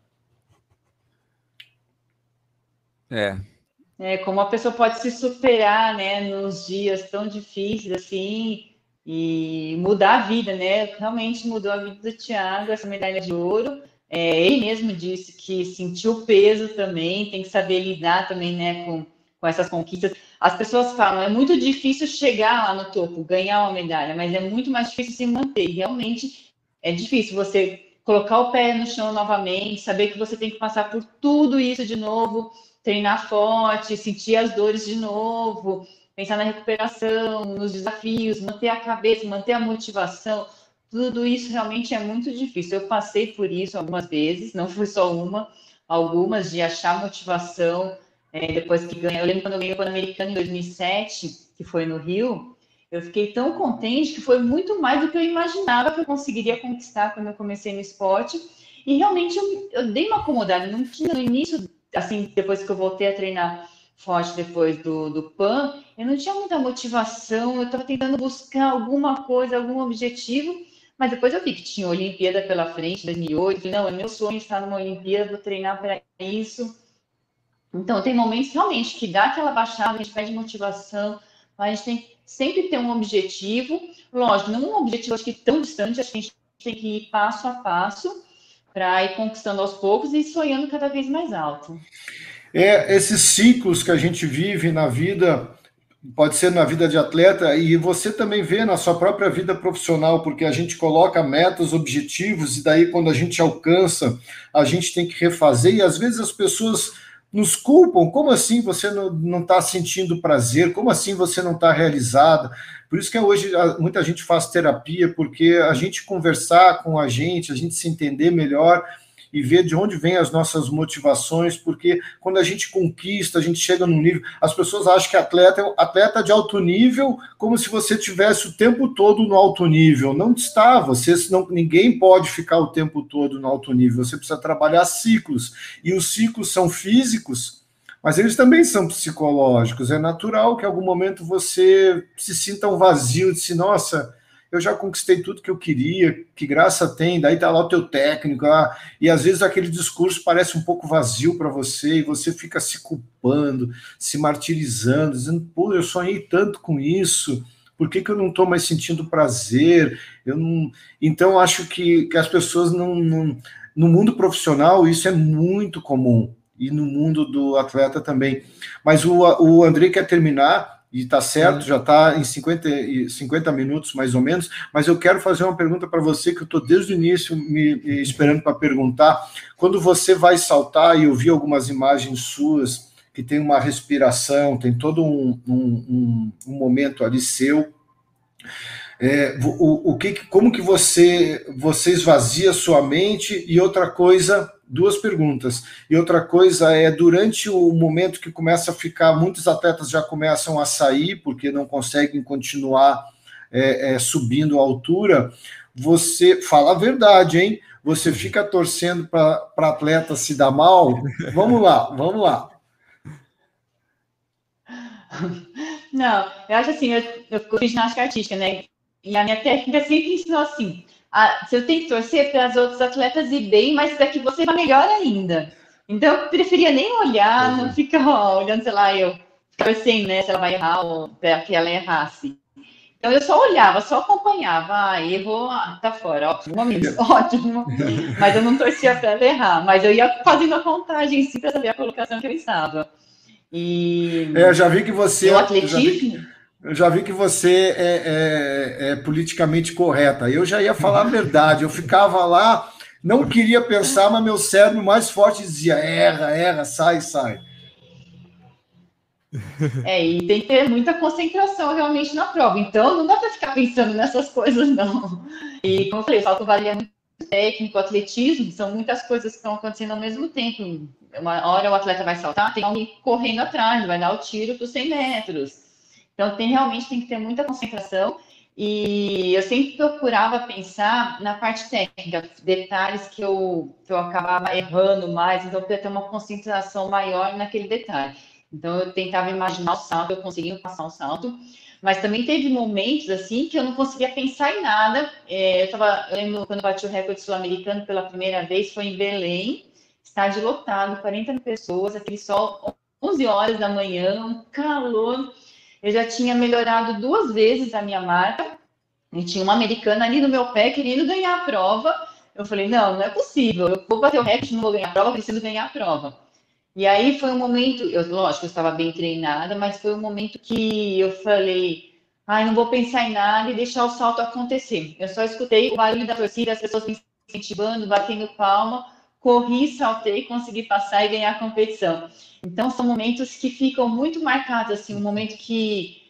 Como a pessoa pode se superar, né, nos dias tão difíceis assim e mudar a vida, né? Realmente mudou a vida do Thiago, essa medalha de ouro. Ele mesmo disse que sentiu o peso também, tem que saber lidar também, né, com essas conquistas. As pessoas falam, é muito difícil chegar lá no topo, ganhar uma medalha, mas é muito mais difícil se manter. Realmente é difícil você colocar o pé no chão novamente, saber que você tem que passar por tudo isso de novo, treinar forte, sentir as dores de novo, pensar na recuperação, nos desafios, manter a cabeça, manter a motivação. Tudo isso realmente é muito difícil. Eu passei por isso algumas vezes, não foi só uma, algumas, de achar motivação depois que ganhei. Eu lembro quando eu ganhei o Pan-Americano em 2007, que foi no Rio, eu fiquei tão contente que foi muito mais do que eu imaginava que eu conseguiria conquistar quando eu comecei no esporte. E realmente eu dei uma acomodada, não tinha no início, assim, depois que eu voltei a treinar forte depois do PAN, eu não tinha muita motivação, eu estava tentando buscar alguma coisa, algum objetivo, mas depois eu vi que tinha Olimpíada pela frente, 2008, não, é meu sonho estar numa Olimpíada, vou treinar para isso. Então, tem momentos realmente que dá aquela baixada, a gente perde motivação, mas a gente tem que sempre ter um objetivo, lógico, não um objetivo acho que tão distante, acho que a gente tem que ir passo a passo para ir conquistando aos poucos e sonhando cada vez mais alto. Esses ciclos que a gente vive na vida, pode ser na vida de atleta, e você também vê na sua própria vida profissional, porque a gente coloca metas, objetivos, e daí quando a gente alcança, a gente tem que refazer, e às vezes as pessoas nos culpam. Como assim você não está sentindo prazer? Como assim você não está realizada? Por isso que hoje muita gente faz terapia, porque a gente conversar com a gente se entender melhor e ver de onde vêm as nossas motivações, porque quando a gente conquista, a gente chega num nível... As pessoas acham que atleta é atleta de alto nível, como se você tivesse o tempo todo no alto nível. Não está, ninguém pode ficar o tempo todo no alto nível, você precisa trabalhar ciclos, e os ciclos são físicos, mas eles também são psicológicos. É natural que em algum momento você se sinta um vazio, de se, nossa, eu já conquistei tudo que eu queria, que graça tem, daí tá lá o teu técnico, e às vezes aquele discurso parece um pouco vazio para você, e você fica se culpando, se martirizando, dizendo, pô, eu sonhei tanto com isso, por que eu não estou mais sentindo prazer? Eu não... Então, acho que as pessoas não... No mundo profissional, isso é muito comum, e no mundo do atleta também. Mas o André quer terminar, e está certo, já está em 50 minutos, mais ou menos, mas eu quero fazer uma pergunta para você, que eu estou desde o início me esperando para perguntar. Quando você vai saltar, e eu vi algumas imagens suas, que tem uma respiração, tem todo um momento ali seu, como que você esvazia sua mente? E outra coisa, 2 perguntas, e outra coisa é, durante o momento que começa a ficar, muitos atletas já começam a sair, porque não conseguem continuar subindo a altura, você fala a verdade, hein? Você fica torcendo para atleta se dar mal? Vamos lá. Não, eu acho assim, eu fiz ginástica artística, né? E a minha técnica sempre ensinou assim, você tem que torcer para os outros atletas ir bem, mas para que você vá melhor ainda. Então, eu preferia nem olhar, não ficar olhando, sei lá, eu torcendo, né, se ela vai errar ou para que ela errasse. Então, eu só olhava, só acompanhava. Errou, tá fora, ótimo momento, ótimo. Mas eu não torcia para ela errar, mas eu ia fazendo a contagem em si para saber a colocação que eu estava. E eu já vi que você... o atletismo... Eu já vi que você é politicamente correta. Eu já ia falar a verdade. Eu ficava lá, não queria pensar, mas meu cérebro mais forte dizia, erra, sai. E tem que ter muita concentração realmente na prova. Então, não dá para ficar pensando nessas coisas, não. E, como eu falei, o salto vale é muito técnico, o atletismo, são muitas coisas que estão acontecendo ao mesmo tempo. Uma hora o atleta vai saltar, tem alguém correndo atrás, vai dar o tiro para os 100 metros. Então, realmente tem que ter muita concentração, e eu sempre procurava pensar na parte técnica, detalhes que eu acabava errando mais, então eu queria ter uma concentração maior naquele detalhe. Então, eu tentava imaginar o salto, eu conseguia passar o salto, mas também teve momentos, assim, que eu não conseguia pensar em nada. Eu lembro quando eu bati o recorde sul-americano pela primeira vez, foi em Belém, estádio lotado, 40 mil pessoas, aquele sol, 11 horas da manhã, um calor. Eu já tinha melhorado 2 vezes a minha marca, e tinha uma americana ali no meu pé querendo ganhar a prova. Eu falei, não é possível, eu vou bater o recorde, não vou ganhar a prova, preciso ganhar a prova. E aí foi um momento, lógico, eu estava bem treinada, mas foi um momento que eu falei, não vou pensar em nada e deixar o salto acontecer. Eu só escutei o barulho da torcida, as pessoas me incentivando, batendo palma, corri, saltei, consegui passar e ganhar a competição. Então, são momentos que ficam muito marcados, assim, um momento que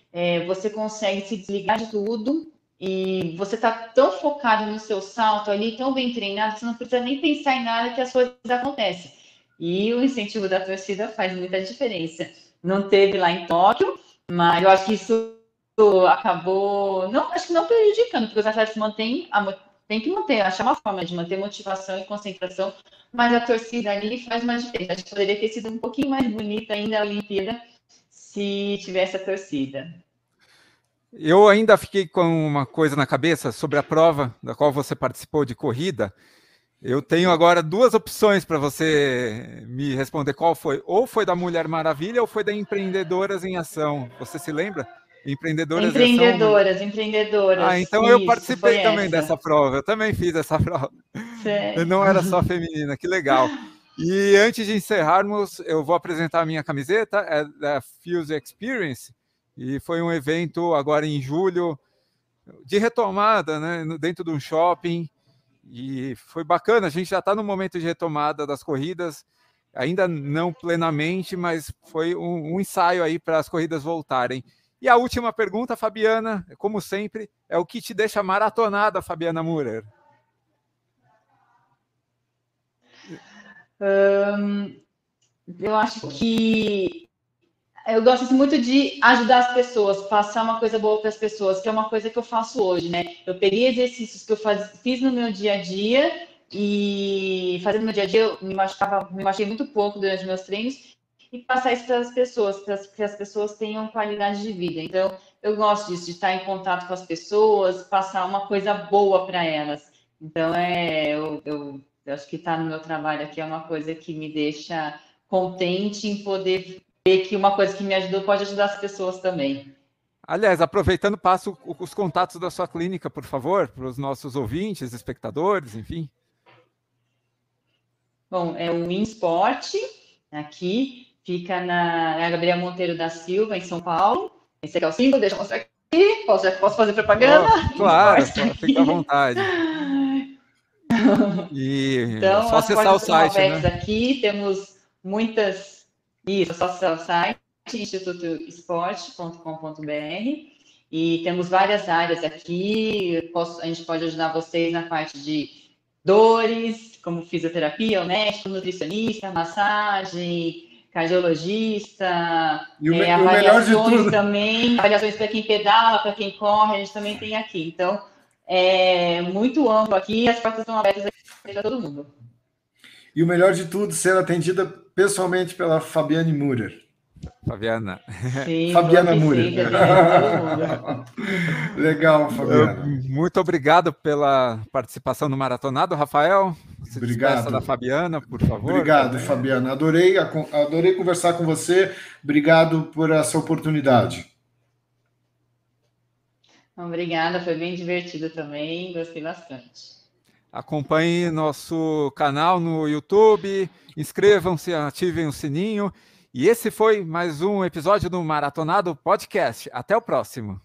você consegue se desligar de tudo e você está tão focado no seu salto ali, tão bem treinado, você não precisa nem pensar em nada que as coisas acontecem. E o incentivo da torcida faz muita diferença. Não teve lá em Tóquio, mas eu acho que isso acabou, acho que não prejudicando, porque os atletas tem que manter, achar uma forma de manter motivação e concentração, mas a torcida ali faz uma diferença. Acho que poderia ter sido um pouquinho mais bonita ainda a Olimpíada se tivesse a torcida. Eu ainda fiquei com uma coisa na cabeça sobre a prova da qual você participou de corrida. Eu tenho agora 2 opções para você me responder qual foi. Ou foi da Mulher Maravilha ou foi da Empreendedoras em Ação. Você se lembra? Empreendedoras em Ação. Então eu participei também dessa prova. Eu também fiz essa prova. Certo. Não era só feminina, que legal. E antes de encerrarmos, eu vou apresentar a minha camiseta, é da Fuse Experience, e foi um evento agora em julho de retomada, né, dentro de um shopping, e foi bacana. A gente já está no momento de retomada das corridas, ainda não plenamente, mas foi um ensaio aí para as corridas voltarem. E a última pergunta, Fabiana, como sempre, é o que te deixa maratonada, Fabiana Müller? Eu acho que eu gosto muito de ajudar as pessoas, passar uma coisa boa para as pessoas, que é uma coisa que eu faço hoje, né? Eu peguei exercícios que eu fiz no meu dia a dia, e fazendo no meu dia a dia eu me machuquei muito pouco durante meus treinos, e passar isso para as pessoas, para que as pessoas tenham qualidade de vida. Então, eu gosto disso, de estar em contato com as pessoas, passar uma coisa boa para elas. Então, eu acho que estar no meu trabalho aqui é uma coisa que me deixa contente em poder ver que uma coisa que me ajudou pode ajudar as pessoas também. Aliás, aproveitando, passa os contatos da sua clínica, por favor, para os nossos ouvintes, espectadores, enfim. Bom, é o InSport, aqui, fica na Gabriel Monteiro da Silva, em São Paulo. Esse aqui é o símbolo, deixa eu mostrar aqui. Posso fazer propaganda? Claro, fica à vontade. E então, só acessar o site, né? Aqui temos muitas... Isso, é só acessar o site, institutoesporte.com.br, e temos várias áreas aqui. A gente pode ajudar vocês na parte de dores, como fisioterapia, médico, nutricionista, massagem, cardiologista, avaliações também, avaliações para quem pedala, para quem corre, a gente também tem aqui. Então, é muito amplo aqui, as portas estão abertas aqui para todo mundo. E o melhor de tudo, ser atendida pessoalmente pela Fabiane Murer. Fabiana. Sim, Fabiana Murer. Legal, Fabiana. Muito obrigado pela participação no Maratonado, Rafael. Se Obrigado. Da Fabiana, por favor. Obrigado, Fabiana. Adorei conversar com você. Obrigado por essa oportunidade. Obrigada, foi bem divertido também, gostei bastante. Acompanhe nosso canal no YouTube, inscrevam-se, ativem o sininho. E esse foi mais um episódio do Maratonado Podcast. Até o próximo.